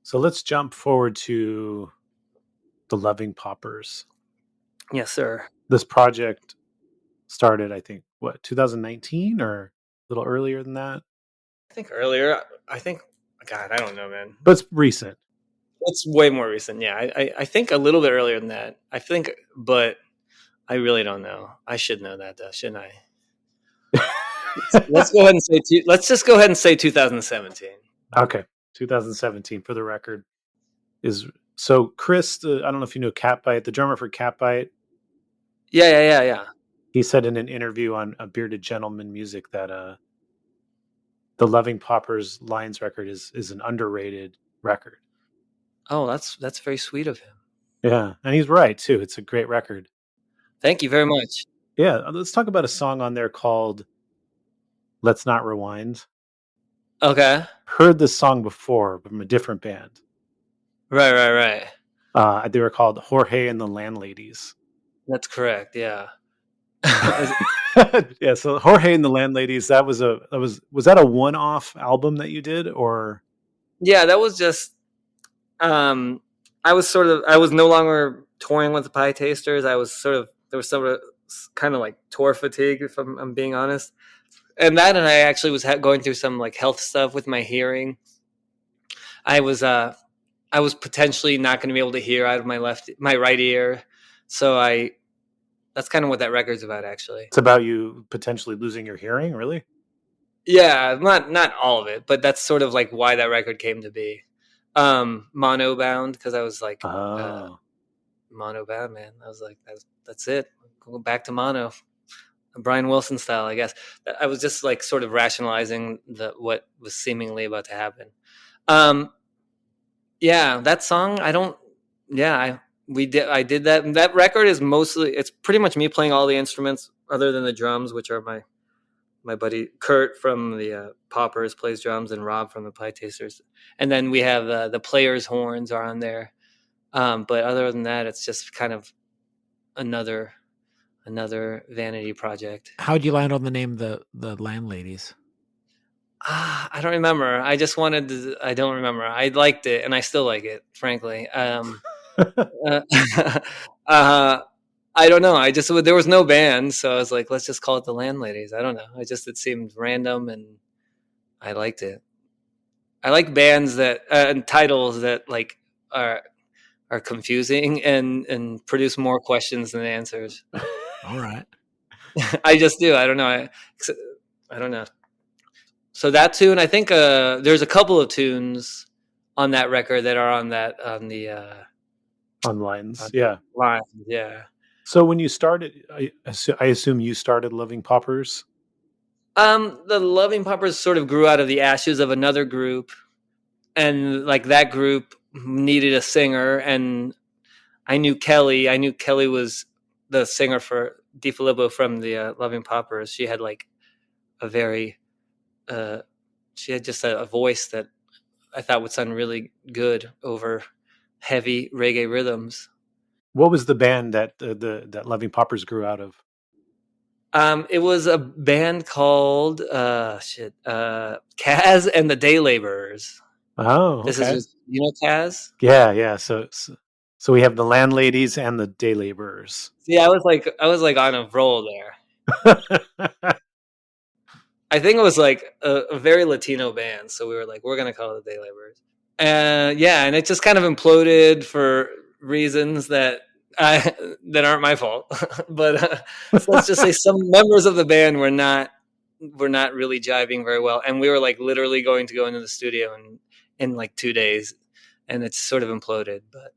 So let's jump forward to the Loving Paupers. Yes, sir. This project started, I think, 2019 or a little earlier than that? I think earlier. God, I don't know, man. But it's recent. It's way more recent. Yeah, I think a little bit earlier than that. I think, but I really don't know. I should know that, though, shouldn't I? Let's go ahead and say. Let's just go ahead and say 2017. Okay, 2017 for the record. So Chris, I don't know if you know Catbite, the drummer for Catbite. Yeah. He said in an interview on A Bearded Gentleman Music that the Loving Paupers Lions record is an underrated record. Oh, that's very sweet of him. Yeah, and he's right too. It's a great record. Thank you very much. Yeah, let's talk about a song on there called "Let's Not Rewind." Okay. Heard this song before from a different band. Right. They were called Jorge and the Landladies. That's correct. Yeah. Yeah. So Jorge and the Landladies. Was that a one-off album that you did, or? Yeah, that was just. I was no longer touring with the Pie Tasters. There was some kind of like tour fatigue, if I'm being honest. And I actually was going through some like health stuff with my hearing. I was potentially not going to be able to hear out of my right ear. So that's kind of what that record's about, actually. It's about you potentially losing your hearing, really? Yeah, not all of it, but that's sort of like why that record came to be. Mono bound, because I was like, mono bound, man. I was like, that's it. Go back to mono. Brian Wilson style, I guess. I was just like sort of rationalizing what was seemingly about to happen. Yeah, that song, I did that. And that record is it's pretty much me playing all the instruments other than the drums, which are my buddy Kurt from the Paupers plays drums, and Rob from the Pie Tasters. And then we have the players' horns are on there. But other than that, it's just kind of another vanity project. How'd you land on the name the Landladies? I don't remember. I don't remember. I liked it, and I still like it, frankly. I don't know. There was no band, so I was like, let's just call it the Landladies. I don't know. It seemed random, and I liked it. I like bands that and titles that like are confusing and produce more questions than answers. All right. I just do. I don't know. I don't know. So that tune, I think there's a couple of tunes on that record that are on the Lines. Yeah. Lines, yeah. So when you started, I assume you started Loving Paupers? The Loving Paupers sort of grew out of the ashes of another group, and like that group needed a singer, and I knew Kelly. I knew Kelly was the singer for DeFilippo from the Loving Paupers. She had like a very, she had just a voice that I thought would sound really good over heavy reggae rhythms. What was the band that that Loving Paupers grew out of? It was a band called Kaz and the Day Laborers. Oh, This is okay. just, you know, Kaz? Yeah. So we have the landladies and the day laborers. See, I was like on a roll there. I think it was like a very Latino band, so we were like, we're gonna call it the Day Laborers. Yeah, and it just kind of imploded for reasons that aren't my fault. But so let's just say some members of the band were not really jiving very well, and we were like literally going to go into the studio in like 2 days, and it's sort of imploded. But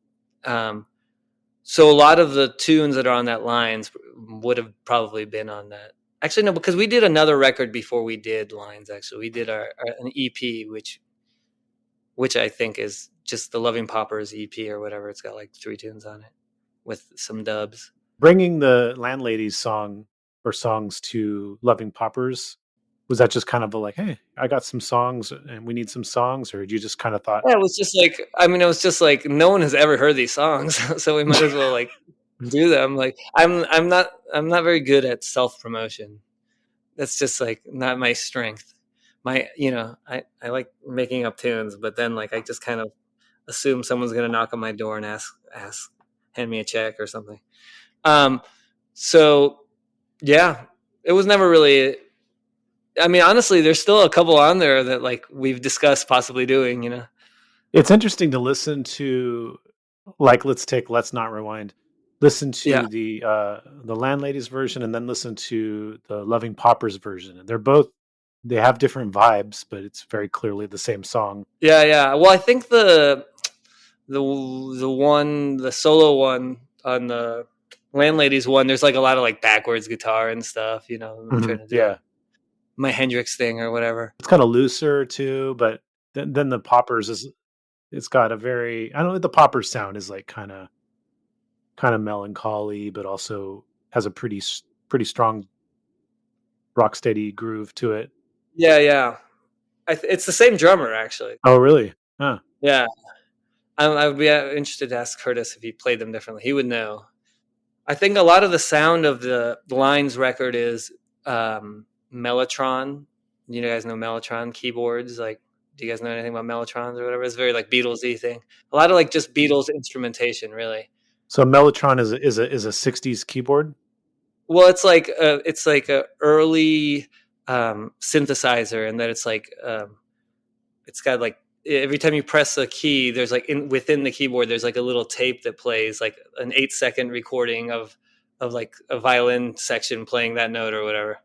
so a lot of the tunes that are on that lines would have probably been on that. Actually, no, because we did another record before we did Lines. Actually, we did an EP, which I think is just the Loving Paupers EP or whatever. It's got like 3 tunes on it with some dubs. Bringing the landladies song or songs to Loving Paupers, was that just kind of a like, hey, I got some songs and we need some songs, or did you just kind of thought? Yeah, it was just like, I mean, it was just like no one has ever heard these songs, so we might as well like do them. Like I'm not very good at self promotion. That's just like not my strength. I like making up tunes, but then like I just kind of assume someone's gonna knock on my door and ask hand me a check or something. Um, so yeah, it was never really. I mean, honestly, there's still a couple on there that like we've discussed possibly doing. It's interesting to listen to, like, let's not rewind. Listen Yeah, to the landladies version and then listen to the Loving Paupers version. And they have different vibes, but it's very clearly the same song. yeah. Well, I think the solo one on the landladies one, there's like a lot of like backwards guitar and stuff. I'm trying to do Yeah. my Hendrix thing or whatever. It's kind of looser too, but then the Poppers it's got a very, I don't know, the Poppers sound is like kind of melancholy, but also has a pretty strong rock steady groove to it. Yeah. It's the same drummer actually. Oh, really? Huh. Yeah, I would be interested to ask Curtis if he played them differently. He would know. I think a lot of the sound of the Lines record is Mellotron. You guys know Mellotron keyboards? Like, do you guys know anything about Mellotrons or whatever? It's very like Beatlesy thing. A lot of like just Beatles instrumentation, really. So Mellotron is a 60s keyboard. Well, it's like a early synthesizer, and that it's got like every time you press a key, there's like within the keyboard, there's like a little tape that plays like an 8-second recording of like a violin section playing that note or whatever.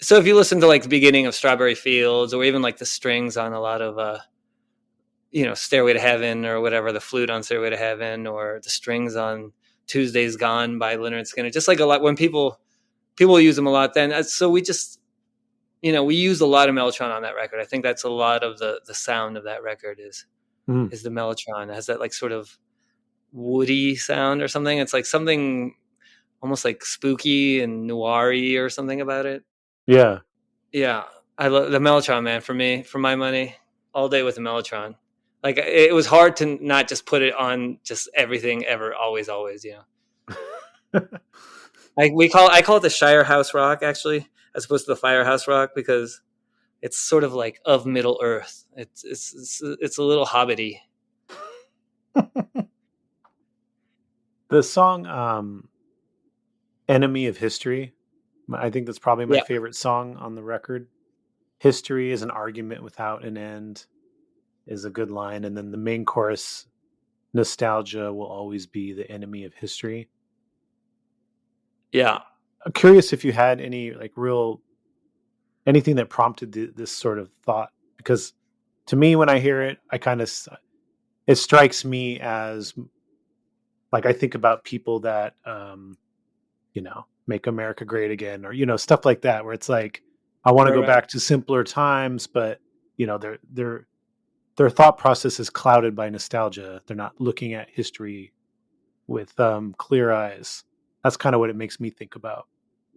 So if you listen to like the beginning of Strawberry Fields, or even like the strings on a lot of Stairway to Heaven or whatever, the flute on Stairway to Heaven, or the strings on Tuesday's Gone by Leonard Skinner, just like a lot when people use them a lot. Then so we just we used a lot of Mellotron on that record. I think that's a lot of the sound of that record is the Mellotron. It has that like sort of woody sound or something. It's like something almost like spooky and noir-y or something about it. Yeah. Yeah, I love the Mellotron, man. For me, for my money, all day with the Mellotron. Like it was hard to not just put it on just everything ever, always. I call it the Shire House Rock actually, as opposed to the Firehouse Rock, because it's sort of like of Middle Earth. It's a little hobbity. The song Enemy of History, I think that's probably my Yeah, favorite song on the record. History is an argument without an end is a good line, and then the main chorus, nostalgia will always be the enemy of history. yeah. I'm curious if you had any like real anything that prompted this sort of thought, because to me when I hear it, it strikes me as like I think about people that make America great again, or stuff like that, where it's like I want to go Right. back to simpler times, but their thought process is clouded by nostalgia. They're not looking at history with clear eyes. That's kind of what it makes me think about.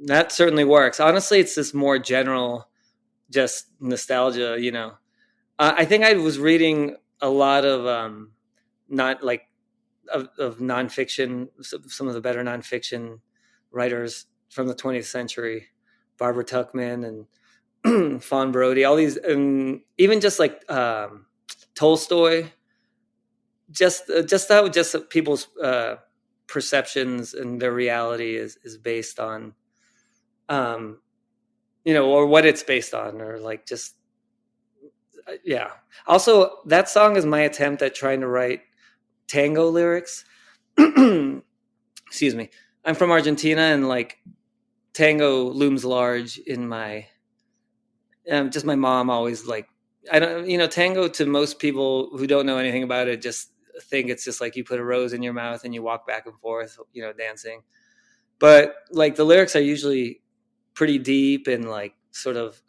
That certainly works. Honestly, it's this more general, just nostalgia. I think I was reading a lot of not like of nonfiction, some of the better nonfiction writers from the 20th century, Barbara Tuchman and Fawn Brodie, all these, and even just like Tolstoy, just how just people's perceptions and their reality is based on, or what it's based on, or like just, yeah. Also, that song is my attempt at trying to write tango lyrics. Excuse me. I'm from Argentina, and like tango looms large in my, just my mom always like, I don't, tango to most people who don't know anything about it just think it's just like you put a rose in your mouth and you walk back and forth, dancing. But like the lyrics are usually pretty deep and like sort of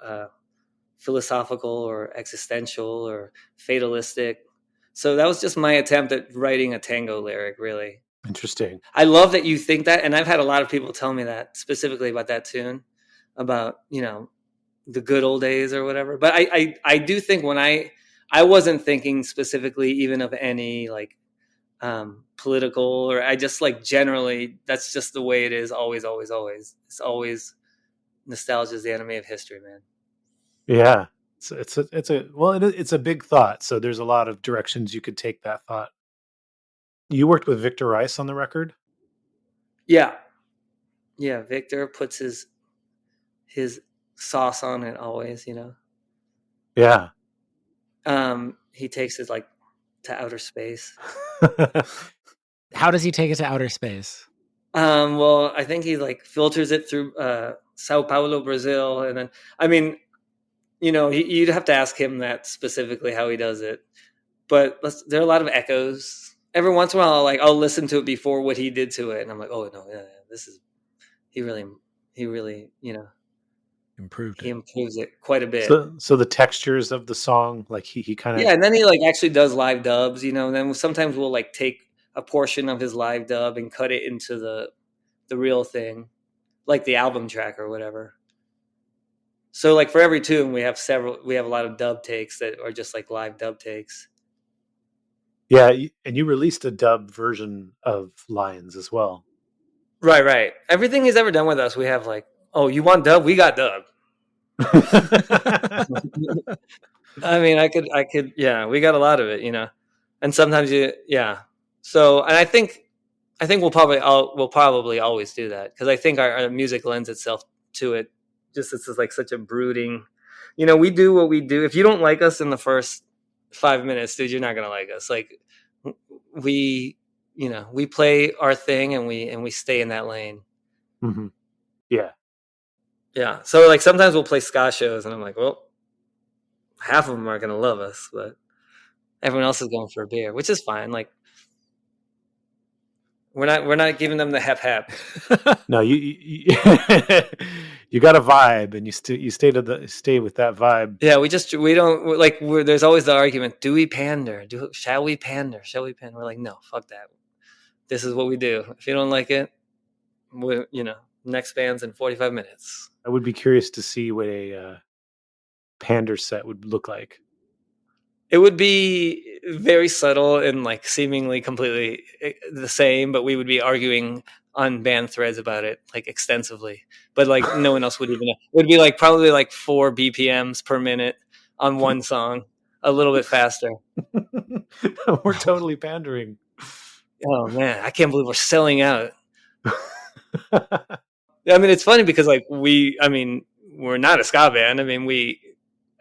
philosophical or existential or fatalistic. So that was just my attempt at writing a tango lyric, really. Interesting. I love that you think that, and I've had a lot of people tell me that specifically about that tune, about the good old days or whatever. But I do think when I wasn't thinking specifically even of any like political, or I just like generally that's just the way it is. Always. It's always nostalgia is the enemy of history, man. Yeah, it's a big thought. So there's a lot of directions you could take that thought. You worked with Victor Rice on the record? Yeah. Victor puts his sauce on it always, Yeah. He takes it like to outer space. How does he take it to outer space? Well, I think he like filters it through Sao Paulo, Brazil, and then you'd have to ask him that specifically how he does it. But there are a lot of echoes. Every once in a while, I'll listen to it before what he did to it, and I'm like, oh no, yeah, this is he really, improved it. He improves it quite a bit. So the textures of the song, like he kind of, yeah, and then he like actually does live dubs, and then sometimes we'll like take a portion of his live dub and cut it into the real thing, like the album track or whatever. So like for every tune we have a lot of dub takes that are just like live dub takes. Yeah, and you released a dub version of Lions as well. Right. Everything he's ever done with us, we have like, oh, you want dub? We got dub. I mean, I could, yeah, we got a lot of it, and sometimes So, and I think we'll probably always do that, because I think our music lends itself to it. Just it's like such a brooding, we do what we do. If you don't like us in the first 5 minutes, dude, you're not gonna like us. Like we play our thing and we stay in that lane. Mm-hmm. Yeah. So like sometimes we'll play ska shows, and I'm like, well, half of them are gonna love us, but everyone else is going for a beer, which is fine. Like we're not giving them the hep. No, you got a vibe, and you stay with that vibe. Yeah, we don't like. There's always the argument: do we pander? Shall we pander? We're like, no, fuck that. This is what we do. If you don't like it, next band's in 45 minutes. I would be curious to see what a pander set would look like. It would be very subtle and like seemingly completely the same, but we would be arguing on band threads about it like extensively. But like no one else would even know. It would be like probably like 4 BPMs per minute on one song, a little bit faster. We're totally pandering. Oh man, I can't believe we're selling out. I mean, it's funny because like we're not a ska band. I mean, we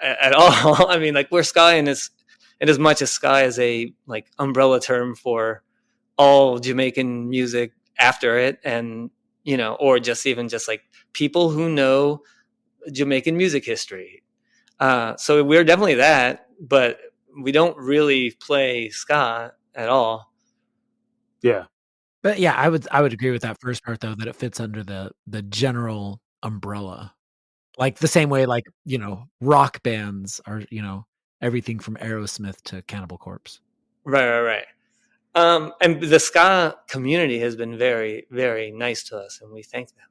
at all. I mean, like we're ska in as much as ska is a like umbrella term for all Jamaican music after it, and or just like people who know Jamaican music history. So we're definitely that, but we don't really play ska at all. Yeah. But yeah, I would agree with that first part though, that it fits under the general umbrella. Like the same way like, rock bands are, everything from Aerosmith to Cannibal Corpse. Right. And the ska community has been very, very nice to us, and we thank them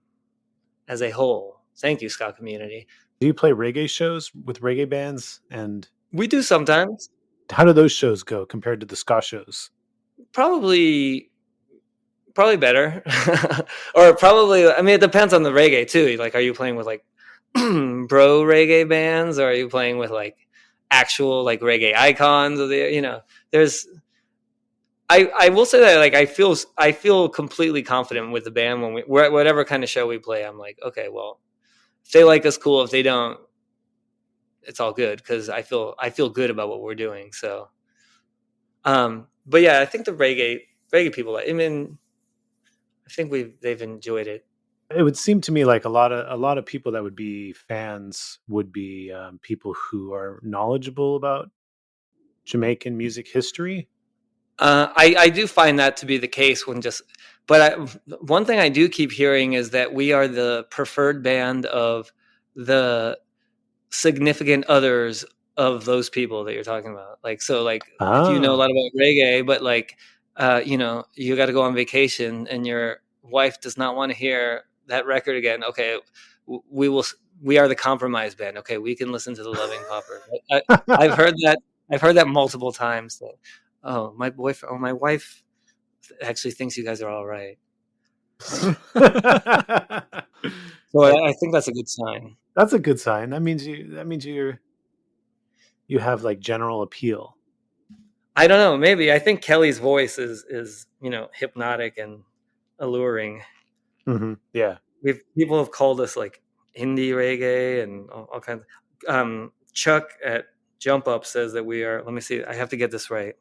as a whole. Thank you, ska community. Do you play reggae shows with reggae bands? And we do sometimes. How do those shows go compared to the ska shows? Probably better. Or probably, I mean, it depends on the reggae too. Like, are you playing with like bro reggae bands, or are you playing with like actual like reggae icons of the, there's, I will say that like I feel completely confident with the band when whatever kind of show we play. I'm like, okay, well, if they like us, cool. If they don't, it's all good, because I feel good about what we're doing. So, but yeah, I think the reggae people, I mean, I think they've enjoyed it. It would seem to me like a lot of people that would be fans would be people who are knowledgeable about Jamaican music history. I do find that to be the case but one thing I do keep hearing is that we are the preferred band of the significant others of those people that you're talking about. Like, so like if you know a lot about reggae, but like, you got to go on vacation and your wife does not want to hear that record again. Okay. We are the compromise band. Okay. We can listen to the Loving Paupers. I've heard that multiple times. So, oh, my wife actually thinks you guys are all right. So I think that's a good sign. That's a good sign. That means you have like general appeal. I don't know. Maybe I think Kelly's voice is hypnotic and alluring. Mm-hmm. Yeah. People have called us like indie reggae and all kinds. Chuck at Jump Up says that we are. Let me see. I have to get this right.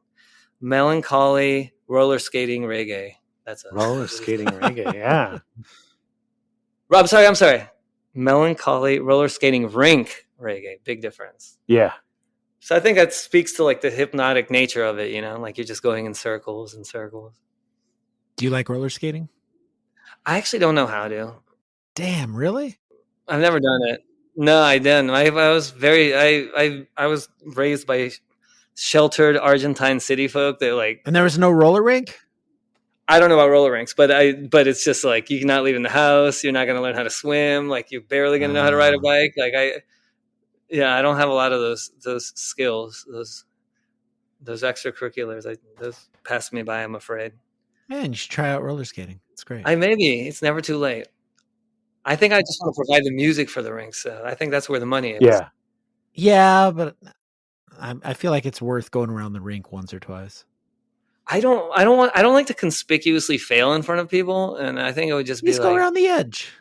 Melancholy roller skating reggae. That's us. Roller skating reggae. Yeah. I'm sorry. Melancholy roller skating rink reggae. Big difference. Yeah. So I think that speaks to like the hypnotic nature of it, like you're just going in circles and circles. Do you like roller skating? I actually don't know how to. Damn, really? I've never done it. No, I didn't. I was raised by sheltered Argentine city folk that like. And there was no roller rink? I don't know about roller rinks, but it's just like you're not leaving the house. You're not going to learn how to swim. Like you're barely going to know how to ride a bike. Like I don't have a lot of those skills, those extracurriculars. Those pass me by, I'm afraid. Man, you should try out roller skating. It's great. It's never too late. I think I just want to provide the music for the rinks. So I think that's where the money is. Yeah. Yeah, but I feel like it's worth going around the rink once or twice. I don't like to conspicuously fail in front of people, and I think it would just be go around the edge.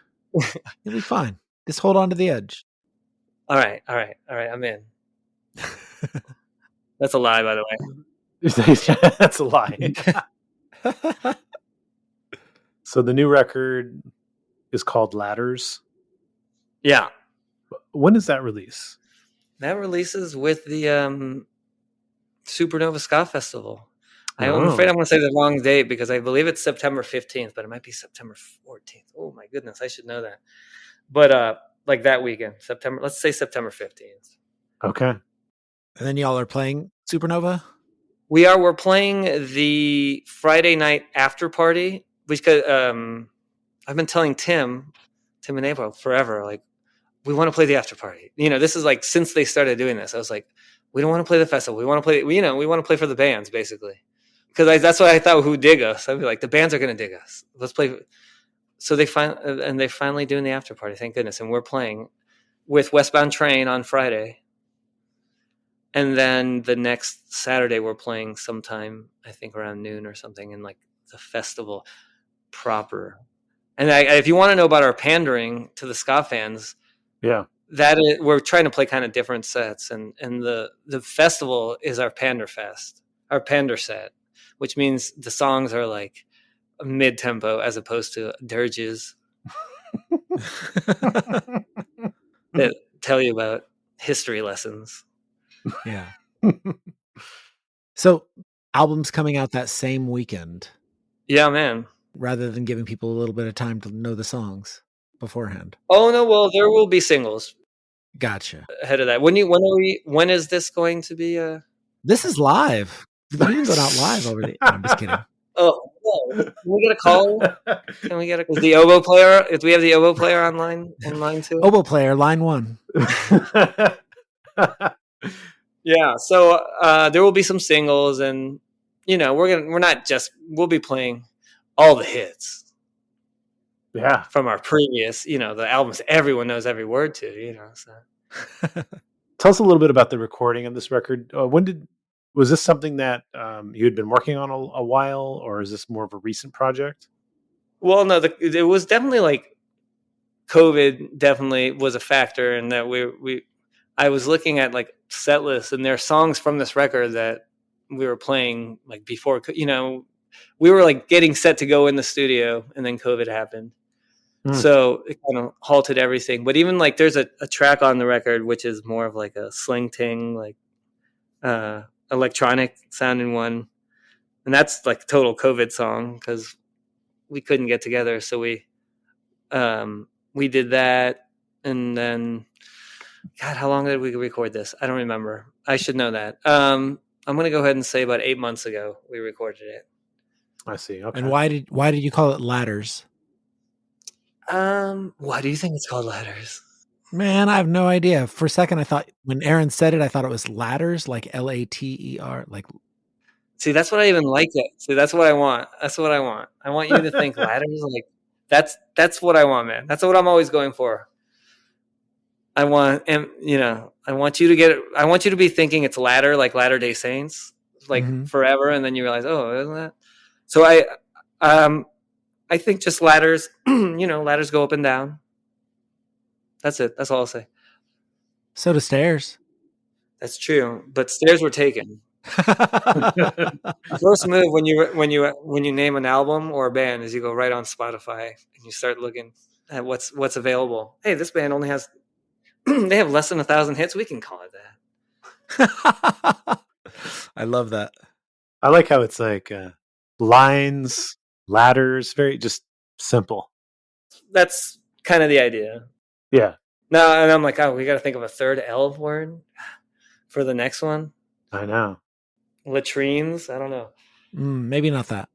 You'll be fine. Just hold on to the edge. All right. I'm in. That's a lie, by the way. That's a lie. So the new record is called Ladders. Yeah. When does that release? That releases with the Supernova Ska Festival. I'm afraid I'm going to say the wrong date because I believe it's September 15th, but it might be September 14th. Oh my goodness, I should know that. But like that weekend, let's say September 15th. Okay. And then y'all are playing Supernova? We're playing the Friday night after party, because I've been telling Tim and April forever, like, we want to play the after party. This is like since they started doing this, I was like, we don't want to play the festival. We want to play, we want to play for the bands, basically. Because that's what I thought, who dig us. I'd be like, the bands are going to dig us. Let's play. So they're finally doing the after party, thank goodness. And we're playing with Westbound Train on Friday. And then the next Saturday we're playing sometime, I think around noon or something, in like the festival proper. And if you want to know about our pandering to the ska fans, yeah, we're trying to play kind of different sets, and the festival is our pander set, which means the songs are like mid tempo as opposed to dirges that tell you about history lessons. Yeah. So albums coming out that same weekend. Yeah, man. Rather than giving people a little bit of time to know the songs beforehand. Oh no, well, there will be singles. Gotcha. Ahead of that. When is this going to be This is live. We're going out live over the I'm just kidding. Oh no. Can we get a call? Is the oboe player? If we have the oboe player online too? Oboe player, line 1. Yeah, so there will be some singles, and we'll be playing all the hits. Yeah. From our previous, the albums everyone knows every word to, so. Tell us a little bit about the recording of this record. Was this something that you had been working on a while, or is this more of a recent project? Well, no, it was definitely like COVID definitely was a factor in that I was looking at like set lists, and there are songs from this record that we were playing like before, we were like getting set to go in the studio, and then COVID happened. So it kind of halted everything. But even like there's a track on the record which is more of like a sling ting, like electronic sounding one, and that's like a total COVID song because we couldn't get together. So we did that, and then God, how long did we record this? I don't remember. I should know that. I'm gonna go ahead and say about 8 months ago we recorded it. I see. Okay. And why did you call it Ladders? Why do you think it's called Ladders? Man, I have no idea. For a second, I thought when Aaron said it, I thought it was ladders, like Later, like. See, that's what I even like it. See, that's what I want. That's what I want. I want you to think ladders, like that's what I want, man. That's what I'm always going for. I want you to be thinking it's ladder, like Latter-day Saints, like forever, and then you realize, oh, isn't that? So I think just ladders, ladders go up and down. That's it. That's all I'll say. So do stairs. That's true, but stairs were taken. First move when you name an album or a band is you go right on Spotify and you start looking at what's available. Hey, this band only has they have less than 1,000 hits. We can call it that. I love that. I like how it's like lines, ladders, very just simple. That's kind of the idea. Yeah. No, and I'm like, oh, we got to think of a third L word for the next one. I know. Latrines. I don't know. Maybe not that.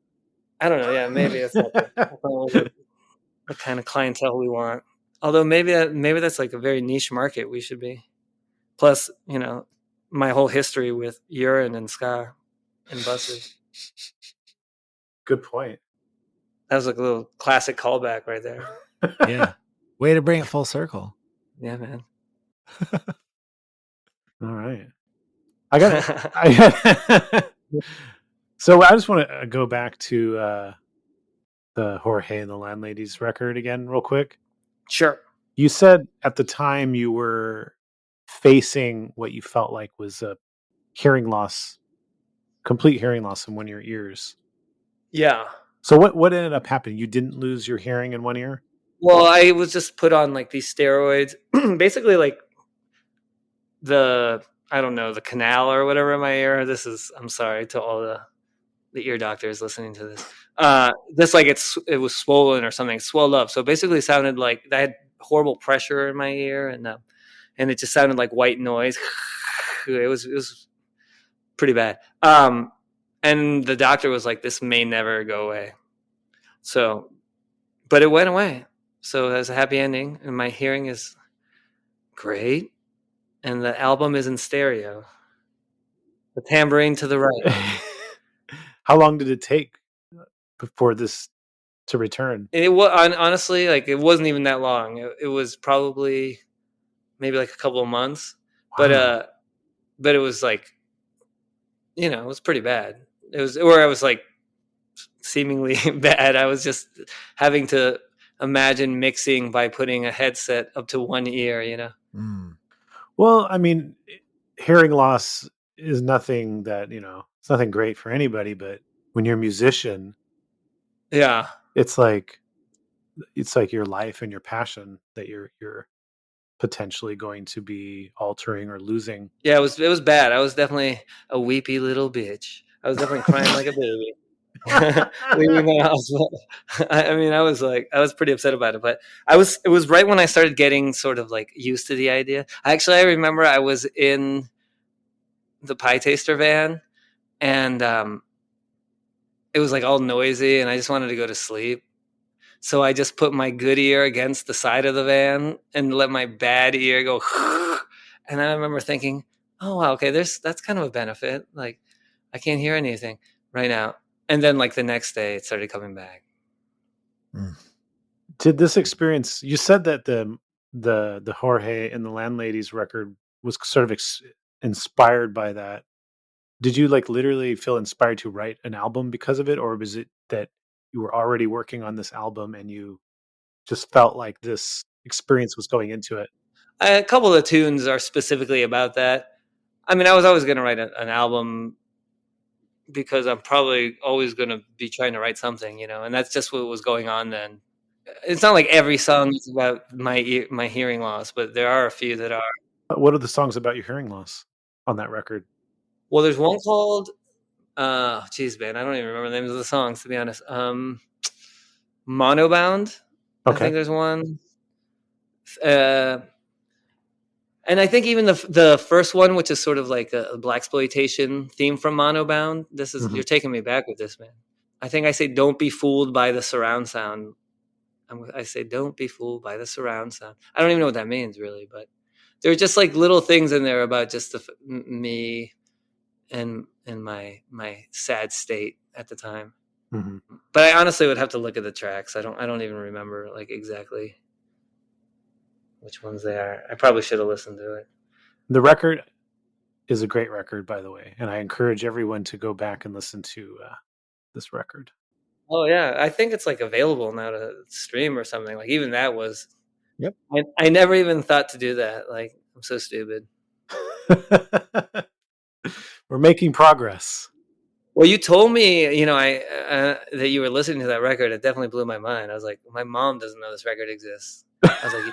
I don't know. Yeah, maybe it's not the kind of clientele we want. Although maybe that's like a very niche market we should be. Plus, my whole history with urine and ska and buses. Good point. That was like a little classic callback right there. Yeah. Way to bring it full circle. Yeah, man. All right. So I just want to go back to the Jorge and the Landladies record again real quick. Sure. You said at the time you were facing what you felt like was a complete hearing loss in one of your ears. Yeah. So what ended up happening? You didn't lose your hearing in one ear? Well, I was just put on like these steroids, basically like the canal or whatever in my ear. I'm sorry to all the ear doctors listening to this. This like it was swollen or something, swelled up. So basically it sounded like I had horrible pressure in my ear, and it just sounded like white noise. It was pretty bad. And the doctor was like, this may never go away. So, but it went away. So it was a happy ending, and my hearing is great. And the album is in stereo. The tambourine to the right. How long did it take before this to return? It was honestly like it wasn't even that long. It was probably maybe like a couple of months. Wow. But it was like, it was pretty bad. It was like seemingly bad. I was just having to imagine mixing by putting a headset up to one ear, Well, I mean, hearing loss is nothing that, it's nothing great for anybody, but when you're a musician, yeah, it's like your life and your passion that you're potentially going to be altering or losing. Yeah, it was bad. I was definitely a weepy little bitch. I was definitely crying like a baby. Leaving the house. I was pretty upset about it, but it was right when I started getting sort of like used to the idea. I remember I was in the Pie Taster van, and it was like all noisy, and I just wanted to go to sleep. So I just put my good ear against the side of the van and let my bad ear go. And I remember thinking, oh, wow, okay, that's kind of a benefit. Like, I can't hear anything. right now. And then like the next day it started coming back. Did this experience, you said that the Jorge and the Landladies record was sort of inspired by that. Did you like literally feel inspired to write an album because of it, or was it that you were already working on this album and you just felt like this experience was going into it? A couple of the tunes are specifically about that. I mean, I was always going to write an album because I'm probably always going to be trying to write something, you know, and that's just what was going on then. It's not like every song is about my hearing loss, but there are a few that are. What are the songs about your hearing loss on that record? Well, there's one called, geez, man, I don't even remember the names of the songs, to be honest. Monobound, I think there's one. And I think even the first one, which is sort of like a blaxploitation theme from Monobound. This is you're taking me back with this, man. I think I say, "Don't be fooled by the surround sound." I say, "Don't be fooled by the surround sound." I don't even know what that means, really, but there are just like little things in there about just me and my sad state at the time. Mm-hmm. But I honestly would have to look at the tracks. I don't even remember like exactly which ones they are. I probably should have listened to it. The record is a great record, by the way, and I encourage everyone to go back and listen to this record. Oh yeah, I think it's like available now to stream or something. Like even that was. Yep. I never even thought to do that. Like I'm so stupid. We're making progress. Well, you told me, you know, that you were listening to that record. It definitely blew my mind. I was like, my mom doesn't know this record exists. I was like,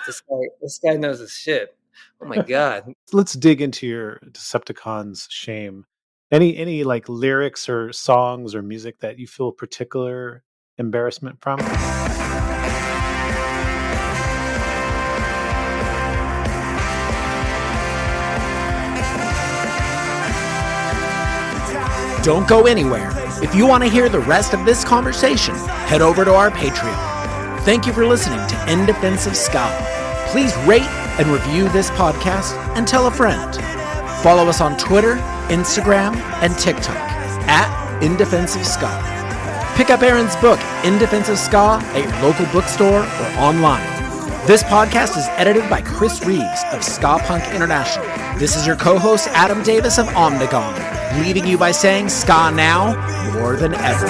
this guy knows his shit. Oh my god. Let's dig into your Decepticons shame. Any like lyrics or songs or music that you feel particular embarrassment from? Don't go anywhere. If you want to hear the rest of this conversation, head over to our Patreon. Thank you for listening to In Defense of Ska. Please rate and review this podcast and tell a friend. Follow us on Twitter, Instagram, and TikTok at In Defense of Ska. Pick up Aaron's book, In Defense of Ska, at your local bookstore or online. This podcast is edited by Chris Reeves of Ska Punk International. This is your co-host, Adam Davis of Omnigone, leaving you by saying ska now more than ever.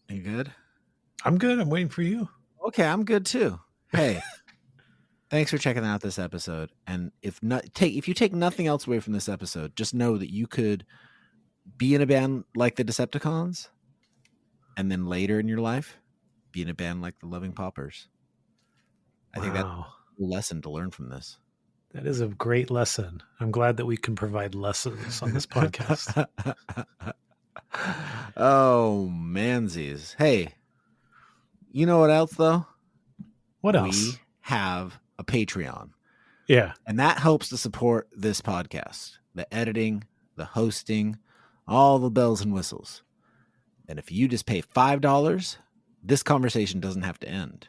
You good? I'm good. I'm waiting for you. Okay, I'm good too. Hey, thanks for checking out this episode. And if you take nothing else away from this episode, just know that you could be in a band like the Decepticons, and then later in your life, be in a band like the Loving Paupers. I think that's a lesson to learn from this. That is a great lesson. I'm glad that we can provide lessons on this podcast. Oh, mansies. Hey, you know what else, though? What else? We have a Patreon. Yeah. And that helps to support this podcast. The editing, the hosting, all the bells and whistles. And if you just pay $5, this conversation doesn't have to end.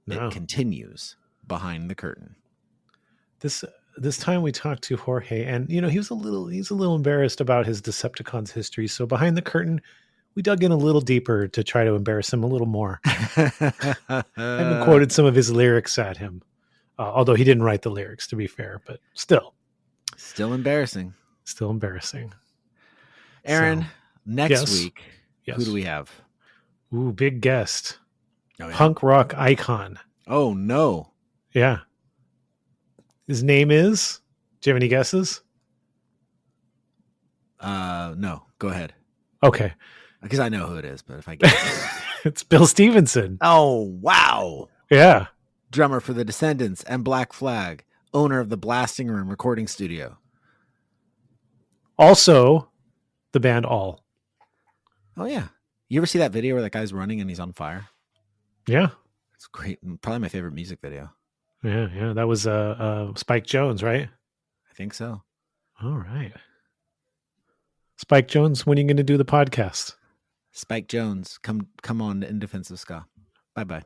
No. It continues behind the curtain. This time we talked to Jorge, and you know he's a little embarrassed about his Decepticons history. So behind the curtain, we dug in a little deeper to try to embarrass him a little more. I even quoted some of his lyrics at him, although he didn't write the lyrics, to be fair. But still embarrassing. Still embarrassing. Aaron, next week, who do we have? Ooh, big guest. Oh, yeah. Punk rock icon. Oh, no. Yeah. His name is? Do you have any guesses? No. Go ahead. Okay. Because I know who it is, but if I guess. It's Bill Stevenson. Oh, wow. Yeah. Drummer for the Descendants and Black Flag. Owner of the Blasting Room recording studio. Also, the band All. Oh, yeah. You ever see that video where that guy's running and he's on fire? Yeah. It's great. Probably my favorite music video. Yeah. That was Spike Jones, right? I think so. All right. Spike Jones, when are you going to do the podcast? Spike Jones, come on In Defense of Ska. Bye-bye.